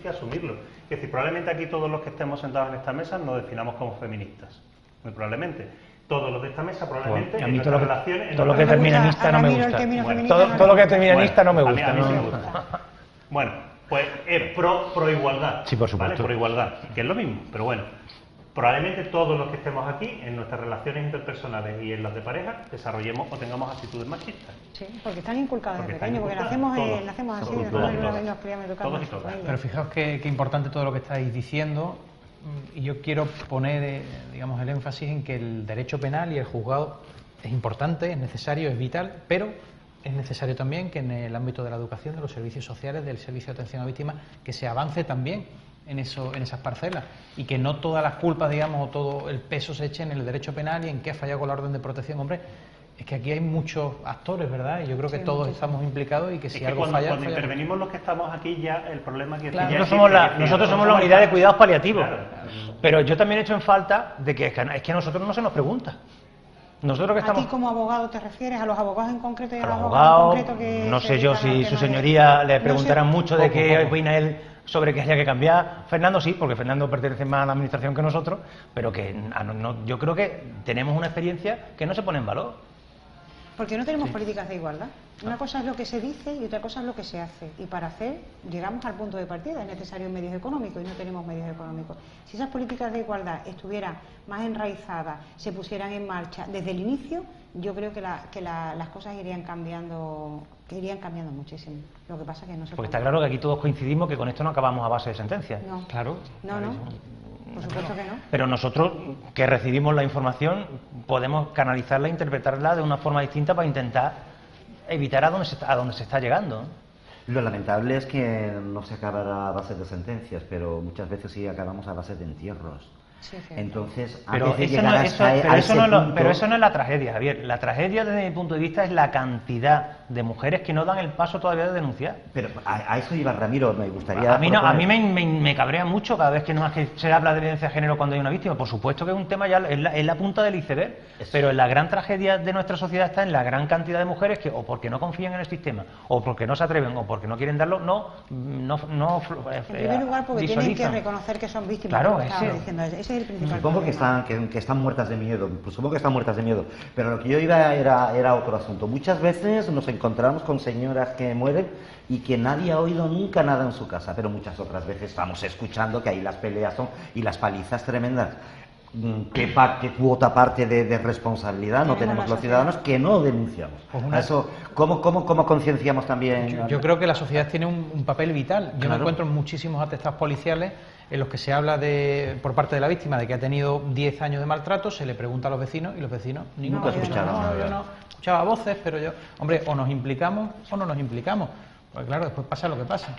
asumirlo. Es decir, probablemente aquí todos los que estemos sentados en esta mesa nos definamos como feministas. Muy probablemente. Todos los de esta mesa probablemente a mí en todo relaciones... Todo lo que es feminista no me gusta. Todo lo que es feminista no me gusta. A mí sí me gusta. Bueno, pues es pro igualdad. Sí, por supuesto. ¿Vale? Pro igualdad, que es lo mismo, pero bueno. Probablemente todos los que estemos aquí, en nuestras relaciones interpersonales y en las de pareja, desarrollemos o tengamos actitudes machistas. Sí, porque están inculcadas desde pequeños, porque nacemos así, nos criamos educados. Pero fijaos qué importante todo lo que estáis diciendo, y yo quiero poner, digamos, el énfasis en que el derecho penal y el juzgado es importante, es necesario, es vital, pero es necesario también que en el ámbito de la educación, de los servicios sociales, del servicio de atención a víctimas, que se avance también en esas parcelas, y que no todas las culpas, digamos, o todo el peso se eche en el derecho penal y en qué ha fallado con la orden de protección. Hombre, es que aquí hay muchos actores, ¿verdad? Y yo creo que todos estamos implicados, y que si algo falla... Cuando intervenimos los que estamos aquí, ya el problema que... Claro. Nosotros somos la unidad de cuidados paliativos. Claro. Pero yo también he hecho en falta de que es que a nosotros no se nos pregunta. Nosotros que estamos... ¿A ti como abogado te refieres? ¿A los abogados en concreto y a los abogados en concreto que... No sé yo si su señoría le preguntarán mucho de qué opina él sobre que haya que cambiar. Fernando sí, porque Fernando pertenece más a la administración que nosotros, pero que yo creo que tenemos una experiencia que no se pone en valor. Porque no tenemos políticas de igualdad. Una cosa es lo que se dice y otra cosa es lo que se hace. Y para hacer, llegamos al punto de partida, es necesario medios económicos y no tenemos medios económicos. Si esas políticas de igualdad estuvieran más enraizadas, se pusieran en marcha desde el inicio, yo creo que las cosas irían cambiando muchísimo. Lo que pasa es que no se Porque está claro que aquí todos coincidimos que con esto no acabamos a base de sentencias. No. Claro. No. Por supuesto que no. Pero nosotros, que recibimos la información, podemos canalizarla e interpretarla de una forma distinta para intentar evitar a dónde se está llegando. Lo lamentable es que no se acaba a base de sentencias, pero muchas veces sí acabamos a base de entierros. Sí, entonces, pero eso no es la tragedia, Javier. La tragedia, desde mi punto de vista, es la cantidad de mujeres que no dan el paso todavía de denunciar. Pero a eso iba Ramiro, me gustaría... A mí me cabrea mucho cada vez que se habla de violencia de género cuando hay una víctima. Por supuesto que es un tema ya, es la punta del iceberg, pero la gran tragedia de nuestra sociedad está en la gran cantidad de mujeres que, o porque no confían en el sistema, o porque no se atreven, o porque no quieren darlo, en primer lugar, porque tienen que reconocer que son víctimas. Claro, diciendo. Ese Ese es el principal Supongo problema. que están muertas de miedo, supongo que están muertas de miedo, pero lo que yo iba era otro asunto. Muchas veces nos encontramos con señoras que mueren y que nadie ha oído nunca nada en su casa, pero muchas otras veces estamos escuchando que ahí las peleas son y las palizas tremendas. ¿Qué cuota parte de responsabilidad no tenemos los ciudadanos que no denunciamos? Eso, ¿cómo concienciamos también? Yo creo que la sociedad tiene un papel vital. Yo me encuentro en muchísimos atestados policiales en los que se habla por parte de la víctima de que ha tenido 10 años de maltrato, se le pregunta a los vecinos y los vecinos nunca escucharon. Yo no escuchaba voces, pero hombre, o nos implicamos o no nos implicamos. Pues claro, después pasa lo que pasa.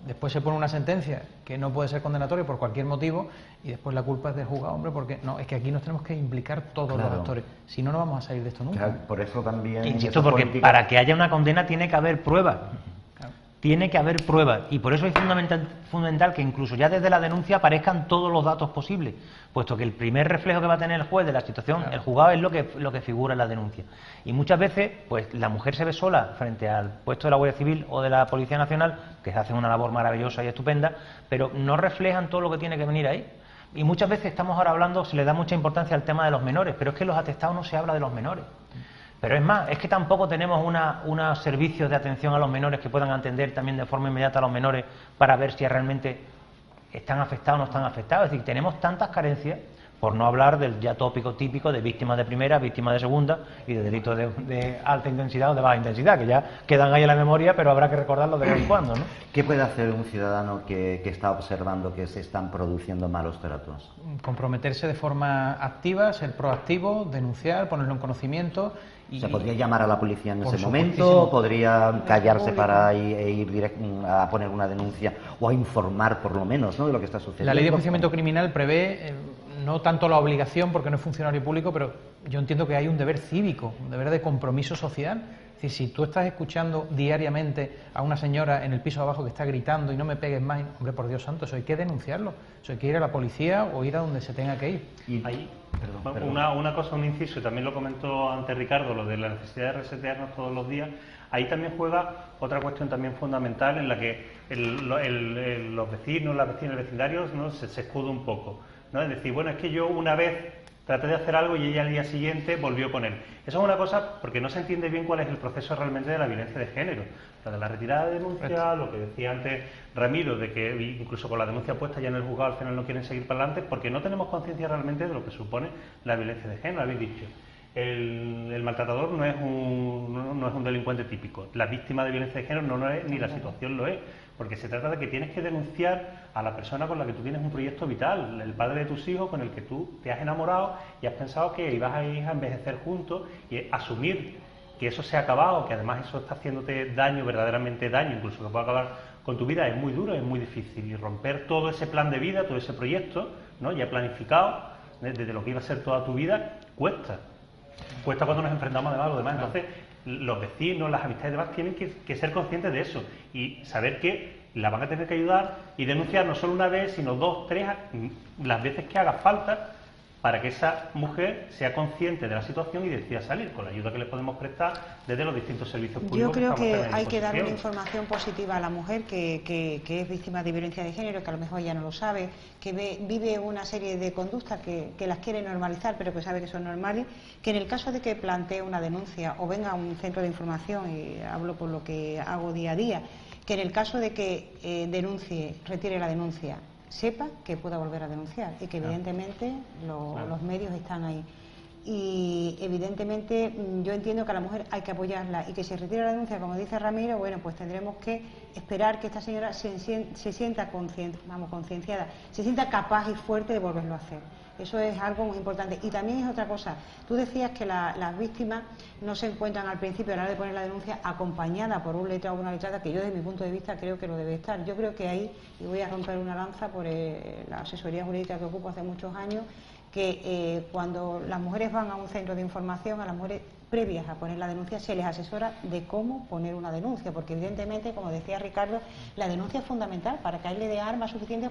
Después se pone una sentencia que no puede ser condenatoria por cualquier motivo y después la culpa es del juzgado, hombre, porque no, es que aquí nos tenemos que implicar todos los actores. Si no, no vamos a salir de esto nunca. Claro, por eso también... Insisto, porque para que haya una condena tiene que haber pruebas. Tiene que haber pruebas y por eso es fundamental que incluso ya desde la denuncia aparezcan todos los datos posibles, puesto que el primer reflejo que va a tener el juez de la situación, el juzgado, es lo que figura en la denuncia. Y muchas veces, pues la mujer se ve sola frente al puesto de la Guardia Civil o de la Policía Nacional, que hacen una labor maravillosa y estupenda, pero no reflejan todo lo que tiene que venir ahí. Y muchas veces estamos ahora hablando, se le da mucha importancia al tema de los menores, pero es que en los atestados no se habla de los menores. Pero es más, es que tampoco tenemos unos servicios de atención a los menores que puedan atender también de forma inmediata a los menores para ver si realmente están afectados o no están afectados. Es decir, tenemos tantas carencias, por no hablar del ya tópico típico de víctimas de primera, víctimas de segunda y de delitos de alta intensidad o de baja intensidad, que ya quedan ahí en la memoria, pero habrá que recordarlo de vez en cuando, ¿no? ¿Qué puede hacer un ciudadano que está observando que se están produciendo malos tratos? Comprometerse de forma activa, ser proactivo, denunciar, ponerlo en conocimiento. ¿Se podría llamar a la policía en ese momento? ¿Podría callarse para ir a poner una denuncia o a informar por lo menos, ¿no?, de lo que está sucediendo? La ley de enjuiciamiento criminal prevé no tanto la obligación, porque no es funcionario público, pero yo entiendo que hay un deber cívico, un deber de compromiso social. Es decir, si tú estás escuchando diariamente a una señora en el piso de abajo que está gritando y no me pegues más, hombre, por Dios santo, eso hay que denunciarlo. Eso hay que ir a la policía o ir a donde se tenga que ir. Y ahí, una cosa, un inciso, y también lo comentó antes Ricardo, lo de la necesidad de resetearnos todos los días. Ahí también juega otra cuestión también fundamental en la que los vecinos, las vecinas, el vecindario, ¿no?, se escuda un poco, ¿no? Es decir, bueno, es que yo una vez traté de hacer algo y ella al día siguiente volvió con él. Eso es una cosa porque no se entiende bien cuál es el proceso realmente de la violencia de género. Lo de la retirada de denuncia, lo que decía antes Ramiro, de que incluso con la denuncia puesta ya en el juzgado al final no quieren seguir para adelante porque no tenemos conciencia realmente de lo que supone la violencia de género, habéis dicho. El maltratador no es un delincuente típico. La víctima de violencia de género no lo es, ni la situación lo es. Porque se trata de que tienes que denunciar a la persona con la que tú tienes un proyecto vital, el padre de tus hijos con el que tú te has enamorado y has pensado que ibas a ir a envejecer juntos, y asumir que eso se ha acabado, que además eso está haciéndote daño, verdaderamente daño, incluso que puede acabar con tu vida, es muy duro, es muy difícil. Y romper todo ese plan de vida, todo ese proyecto, ¿no?, ya planificado, desde lo que iba a ser toda tu vida, cuesta. Cuesta cuando nos enfrentamos además a los demás. Entonces, los vecinos, las amistades y demás tienen que ser conscientes de eso y saber que la van a tener que ayudar y denunciar no solo una vez, sino 2, 3, las veces que haga falta, para que esa mujer sea consciente de la situación y decida salir, con la ayuda que le podemos prestar desde los distintos servicios públicos. Yo creo que estamos hay que darle una información positiva a la mujer que es víctima de violencia de género, que a lo mejor ya no lo sabe, que vive una serie de conductas que las quiere normalizar, pero que sabe que son normales, que en el caso de que plantee una denuncia o venga a un centro de información, y hablo por lo que hago día a día, que en el caso de que denuncie, retire la denuncia, sepa que pueda volver a denunciar y que evidentemente los medios están ahí. Y evidentemente yo entiendo que a la mujer hay que apoyarla y que si retira la denuncia, como dice Ramiro, bueno, pues tendremos que esperar que esta señora se sienta concienciada, se sienta capaz y fuerte de volverlo a hacer. Eso es algo muy importante. Y también es otra cosa. Tú decías que las víctimas no se encuentran al principio, a la hora de poner la denuncia, acompañada por un letrado o una letrada, que yo desde mi punto de vista creo que lo debe estar. Yo creo que ahí, y voy a romper una lanza por la asesoría jurídica que ocupo hace muchos años, que cuando las mujeres van a un centro de información, a las mujeres previas a poner la denuncia se les asesora de cómo poner una denuncia, porque evidentemente, como decía Ricardo, la denuncia es fundamental para que a él le dé armas suficientes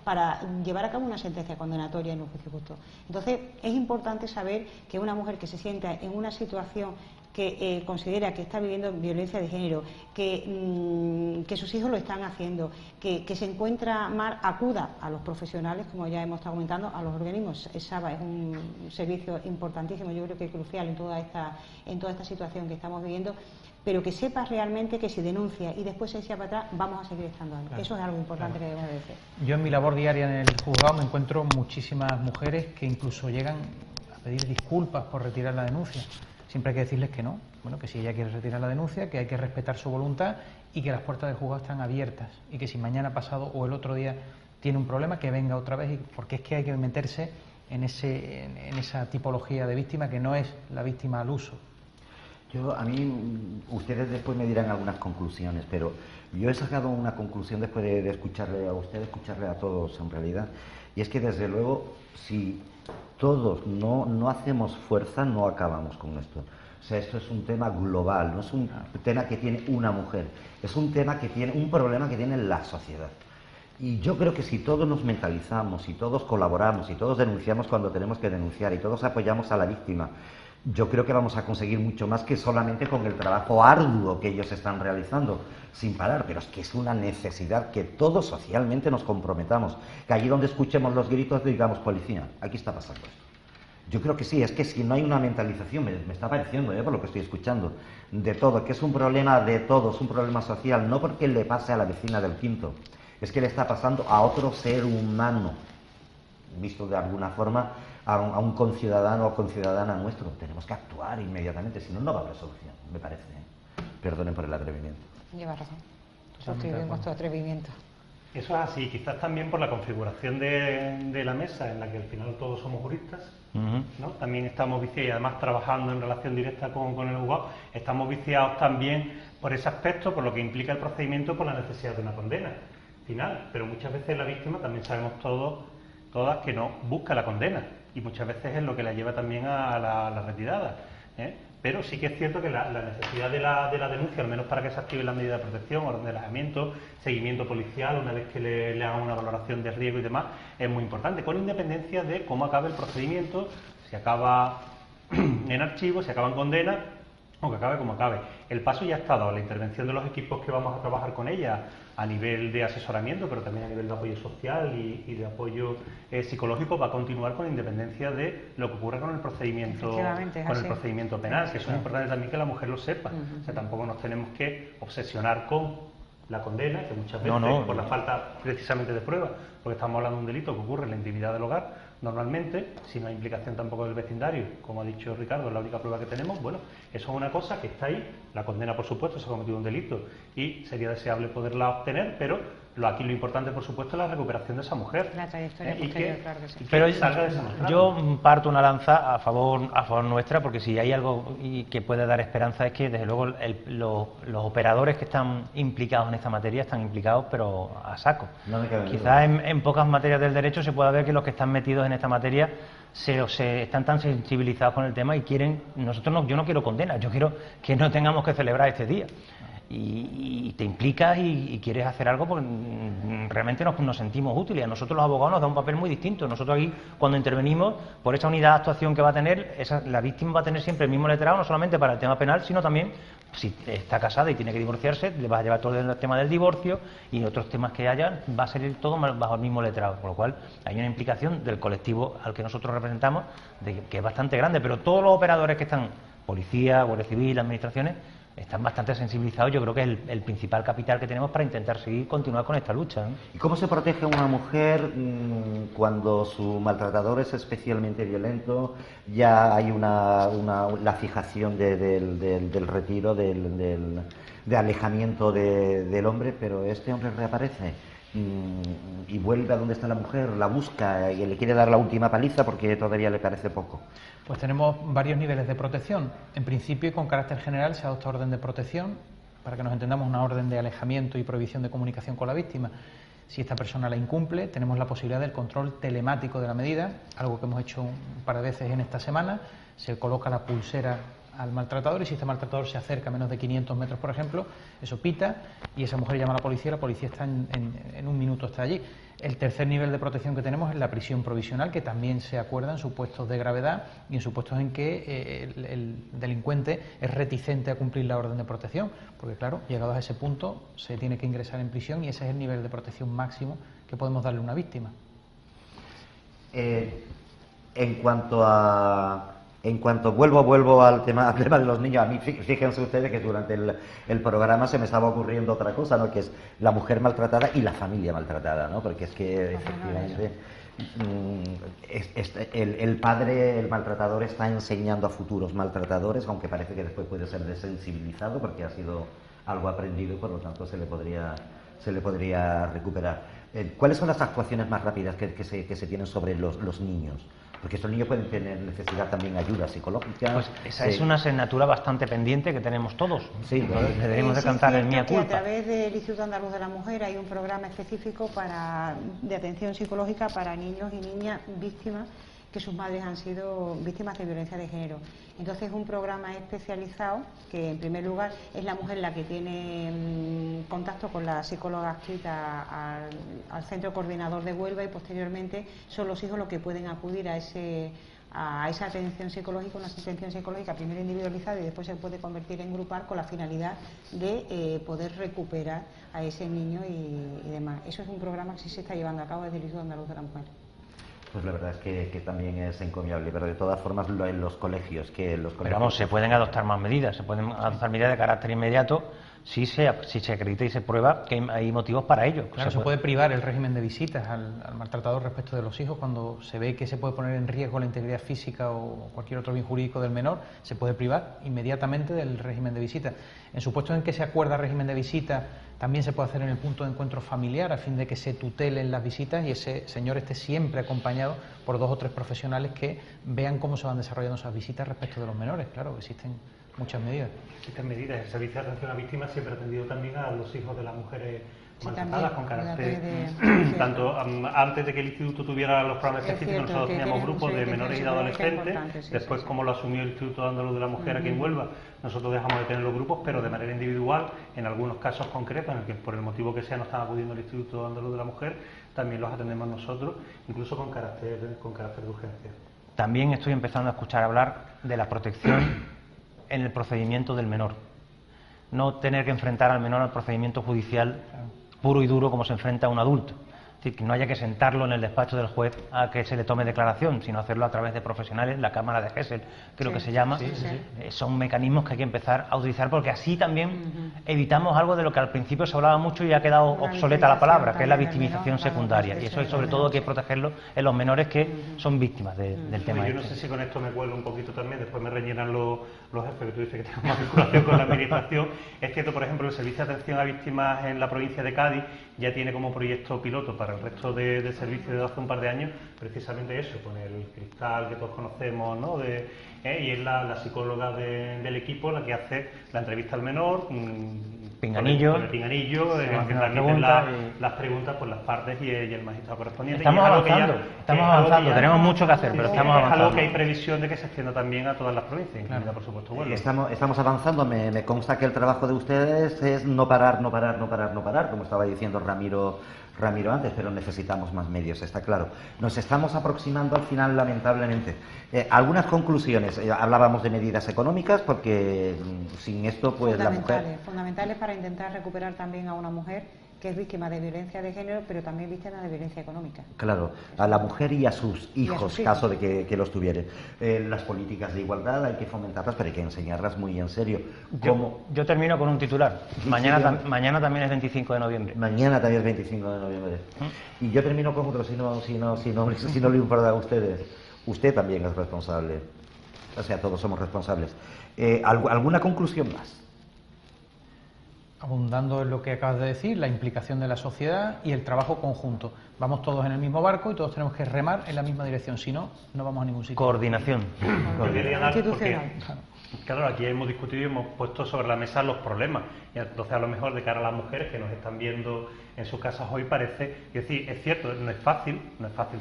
para llevar a cabo una sentencia condenatoria en un juicio justo. Entonces es importante saber que una mujer que se sienta en una situación que considera que está viviendo violencia de género, que sus hijos lo están haciendo, que se encuentra mal, acuda a los profesionales, como ya hemos estado comentando, a los organismos. SABA es un servicio importantísimo, yo creo que crucial en toda esta situación que estamos viviendo, pero que sepas realmente que si denuncia y después se echa para atrás, vamos a seguir estando ahí. Claro. Eso es algo importante que debemos de decir. Yo en mi labor diaria en el juzgado me encuentro muchísimas mujeres que incluso llegan a pedir disculpas por retirar la denuncia. Siempre hay que decirles que no, bueno, que si ella quiere retirar la denuncia, que hay que respetar su voluntad y que las puertas del juzgado están abiertas y que si mañana pasado o el otro día tiene un problema, que venga otra vez, porque es que hay que meterse en esa tipología de víctima que no es la víctima al uso. A mí, ustedes después me dirán algunas conclusiones, pero yo he sacado una conclusión después de escucharle a usted, escucharle a todos en realidad, y es que desde luego, si todos no hacemos fuerza, no acabamos con esto. O sea, esto es un tema global, no es un tema que tiene una mujer, es un tema que tiene un problema que tiene la sociedad. Y yo creo que si todos nos mentalizamos, si todos colaboramos, si todos denunciamos cuando tenemos que denunciar y todos apoyamos a la víctima, yo creo que vamos a conseguir mucho más que solamente con el trabajo arduo que ellos están realizando sin parar, pero es que es una necesidad que todos socialmente nos comprometamos, que allí donde escuchemos los gritos digamos, policía, aquí está pasando esto. Yo creo que sí, es que si no hay una mentalización, me está pareciendo, por lo que estoy escuchando, de todo, que es un problema de todos, un problema social, no porque le pase a la vecina del quinto, es que le está pasando a otro ser humano, visto de alguna forma, a un conciudadano o conciudadana nuestro. Tenemos que actuar inmediatamente, si no, no va a haber solución, me parece. Perdonen por el atrevimiento. Lleva razón. Suscribimos tu atrevimiento. Eso es así, quizás también por la configuración de la mesa, en la que al final todos somos juristas, ¿no? También estamos viciados, y además trabajando en relación directa con el juzgado, estamos viciados también por ese aspecto, por lo que implica el procedimiento, por la necesidad de una condena final. Pero muchas veces la víctima, también sabemos todas, que no busca la condena, y muchas veces es lo que la lleva también a la retirada, Pero sí que es cierto que la necesidad de la denuncia, al menos para que se active la medida de protección, orden de alejamiento, seguimiento policial, una vez que le hagan una valoración de riesgo y demás, es muy importante, con independencia de cómo acabe el procedimiento, si acaba en archivo, si acaba en condena, o que acabe como acabe. El paso ya está dado, la intervención de los equipos que vamos a trabajar con ella a nivel de asesoramiento, pero también a nivel de apoyo social y de apoyo psicológico, va a continuar con independencia de lo que ocurra con el procedimiento penal, que eso es importante también que la mujer lo sepa. O sea, tampoco nos tenemos que obsesionar con la condena, que muchas veces por la falta precisamente de pruebas, porque estamos hablando de un delito que ocurre en la intimidad del hogar, normalmente, si no hay implicación tampoco del vecindario, como ha dicho Ricardo, es la única prueba que tenemos. Bueno, eso es una cosa que está ahí, la condena por supuesto, se ha cometido un delito y sería deseable poderla obtener, pero aquí lo importante por supuesto es la recuperación de esa mujer. La trayectoria posterior, claro que sí. Pero yo parto una lanza a favor nuestra, porque si hay algo que puede dar esperanza es que desde luego los operadores que están implicados en esta materia están implicados pero a saco. Quizás en pocas materias del derecho se pueda ver que los que están metidos en esta materia están tan sensibilizados con el tema y quieren, yo no quiero condena, yo quiero que no tengamos que celebrar este día. Y te implicas y quieres hacer algo porque realmente nos sentimos útiles. A nosotros los abogados nos da un papel muy distinto. Nosotros aquí, cuando intervenimos, por esa unidad de actuación que va a tener, la víctima va a tener siempre el mismo letrado, no solamente para el tema penal, sino también, si está casada y tiene que divorciarse, le vas a llevar todo el tema del divorcio y otros temas que haya, va a salir todo bajo el mismo letrado. Por lo cual, hay una implicación del colectivo al que nosotros representamos, que es bastante grande. Pero todos los operadores que están, policía, Guardia Civil, administraciones, están bastante sensibilizados. Yo creo que es el principal capital que tenemos para intentar continuar con esta lucha, ¿no? ¿Y cómo se protege a una mujer cuando su maltratador es especialmente violento? Ya hay la fijación del retiro, de alejamiento del hombre, pero este hombre reaparece y vuelve a donde está la mujer, la busca y le quiere dar la última paliza porque todavía le parece poco. Pues tenemos varios niveles de protección. En principio, y con carácter general, se adopta orden de protección, para que nos entendamos, una orden de alejamiento y prohibición de comunicación con la víctima. Si esta persona la incumple, tenemos la posibilidad del control telemático de la medida, algo que hemos hecho un par de veces en esta semana. Se coloca la pulsera al maltratador, y si este maltratador se acerca a menos de 500 metros, por ejemplo, eso pita y esa mujer llama a la policía está en un minuto está allí. El tercer nivel de protección que tenemos es la prisión provisional, que también se acuerda en supuestos de gravedad y en supuestos en que el delincuente es reticente a cumplir la orden de protección, porque claro, llegados a ese punto se tiene que ingresar en prisión y ese es el nivel de protección máximo que podemos darle a una víctima. En cuanto vuelvo al tema de los niños, a mí fíjense ustedes que durante el programa se me estaba ocurriendo otra cosa, ¿no? Que es la mujer maltratada y la familia maltratada, ¿no? Porque es que efectivamente el padre, el maltratador, está enseñando a futuros maltratadores, aunque parece que después puede ser desensibilizado porque ha sido algo aprendido y por lo tanto se le podría recuperar. ¿Cuáles son las actuaciones más rápidas que se tienen sobre los niños? Porque estos niños pueden tener necesidad también de ayuda psicológica. Pues esa es una asignatura bastante pendiente que tenemos todos. Sí, debemos de cantar en mía culpa. A través del Instituto Andaluz de la Mujer hay un programa específico de atención psicológica para niños y niñas víctimas que sus madres han sido víctimas de violencia de género. Entonces es un programa especializado que en primer lugar es la mujer la que tiene contacto con la psicóloga adscrita al centro coordinador de Huelva, y posteriormente son los hijos los que pueden acudir a esa atención psicológica, una atención psicológica primero individualizada y después se puede convertir en grupal con la finalidad de poder recuperar a ese niño y demás. Eso es un programa que sí se está llevando a cabo desde el Instituto Andaluz de la Mujer. Pues la verdad es que también es encomiable, pero de todas formas en los colegios... Pero vamos, se pueden adoptar más medidas, se pueden adoptar medidas de carácter inmediato si se acredita y se prueba que hay motivos para ello. Claro, se puede privar el régimen de visitas al maltratador respecto de los hijos cuando se ve que se puede poner en riesgo la integridad física o cualquier otro bien jurídico del menor, se puede privar inmediatamente del régimen de visita. En supuestos en que se acuerda régimen de visita, también se puede hacer en el punto de encuentro familiar a fin de que se tutelen las visitas y ese señor esté siempre acompañado por 2 o 3 profesionales que vean cómo se van desarrollando esas visitas respecto de los menores. Claro, existen muchas medidas. Existen medidas. El servicio de atención a víctimas siempre ha atendido también a los hijos de las mujeres maltratadas con carácter... Tanto antes de que el instituto tuviera los programas específicos, nosotros teníamos grupos de menores y de adolescentes. Después, como lo asumió el Instituto Andaluz de la Mujer aquí en Huelva, nosotros dejamos de tener los grupos, pero de manera individual, en algunos casos concretos, en el que por el motivo que sea no están acudiendo al Instituto Andaluz de la Mujer, también los atendemos nosotros, incluso con carácter de urgencia. También estoy empezando a escuchar hablar de la protección en el procedimiento del menor. No tener que enfrentar al menor al procedimiento judicial puro y duro como se enfrenta a un adulto. Es decir, que no haya que sentarlo en el despacho del juez a que se le tome declaración, sino hacerlo a través de profesionales, la Cámara de Gesell, creo que se llama. Son mecanismos que hay que empezar a utilizar porque así también evitamos algo de lo que al principio se hablaba mucho y ha quedado obsoleta la palabra, que es la victimización secundaria. Y eso sobre todo hay que protegerlo en los menores que son víctimas del tema. Yo no sé si con esto me cuelo un poquito también, después me rellenan los jefes, que tú dices que tengo más vinculación con la administración. Es cierto, por ejemplo, el Servicio de Atención a Víctimas en la provincia de Cádiz ya tiene como proyecto piloto para el resto de servicios de hace un par de años, precisamente eso, con el cristal que todos conocemos, ¿no? Y es la psicóloga del equipo la que hace la entrevista al menor, pinganillo, con el pinganillo, que transmiten las preguntas por las partes y el magistrado correspondiente. Estamos avanzando, tenemos mucho que hacer, pero estamos avanzando. Es algo que hay previsión de que se extienda también a todas las provincias, incluida por supuesto Huelva. Estamos avanzando, me consta que el trabajo de ustedes es no parar, como estaba diciendo Ramiro antes, pero necesitamos más medios, está claro. Nos estamos aproximando al final, lamentablemente. Algunas conclusiones. Hablábamos de medidas económicas, porque sin esto, pues la mujer... Fundamentales para intentar recuperar también a una mujer que es víctima de violencia de género, pero también víctima de violencia económica. Claro, a la mujer y a sus hijos, caso de que los tuvieran. Las políticas de igualdad hay que fomentarlas, pero hay que enseñarlas muy en serio. Yo termino con un titular. Mañana también es 25 de noviembre. Mañana también es 25 de noviembre. Y yo termino con otro, si no le importa a ustedes. Usted también es responsable. O sea, todos somos responsables. ¿Alguna conclusión más? Abundando en lo que acabas de decir, la implicación de la sociedad y el trabajo conjunto. Vamos todos en el mismo barco y todos tenemos que remar en la misma dirección, si no, no vamos a ningún sitio. Coordinación. Institucional. Claro, aquí hemos discutido y hemos puesto sobre la mesa los problemas. Y entonces, a lo mejor, de cara a las mujeres que nos están viendo en sus casas hoy, parece... Es decir, es cierto, no es fácil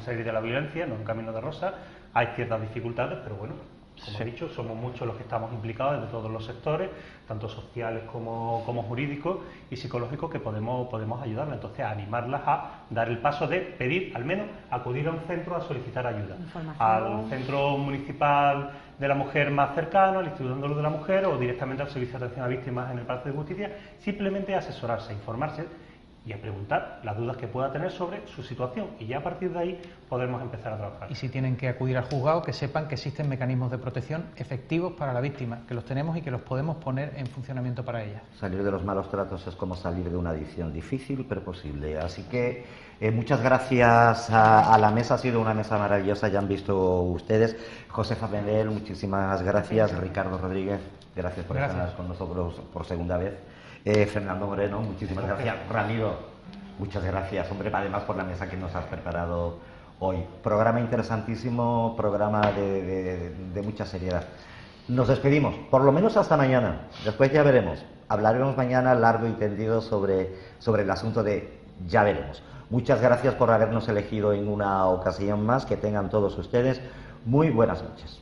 salir de la violencia, no es un camino de rosa, hay ciertas dificultades, pero bueno, Como he dicho, somos muchos los que estamos implicados de todos los sectores, tanto sociales como jurídicos y psicológicos, que podemos ayudarlas. Entonces, a animarlas a dar el paso de pedir, al menos, acudir a un centro a solicitar ayuda. Al centro municipal de la mujer más cercano, al Instituto Andaluz de la Mujer o directamente al Servicio de Atención a Víctimas en el Palacio de Justicia, simplemente a asesorarse, a informarse y a preguntar las dudas que pueda tener sobre su situación, y ya a partir de ahí podremos empezar a trabajar. Y si tienen que acudir al juzgado, que sepan que existen mecanismos de protección efectivos para la víctima, que los tenemos y que los podemos poner en funcionamiento para ella. Salir de los malos tratos es como salir de una adicción, difícil pero posible. Así que muchas gracias a la mesa, ha sido una mesa maravillosa, ya han visto ustedes. Josefa Benel, muchísimas gracias. Ricardo Rodríguez, gracias por estar con nosotros por segunda vez. Fernando Moreno, muchísimas gracias. Ramiro, muchas gracias, hombre, además por la mesa que nos has preparado hoy. Programa interesantísimo, programa de mucha seriedad. Nos despedimos, por lo menos hasta mañana. Después ya veremos. Hablaremos mañana largo y tendido sobre el asunto de ya veremos. Muchas gracias por habernos elegido en una ocasión más. Que tengan todos ustedes muy buenas noches.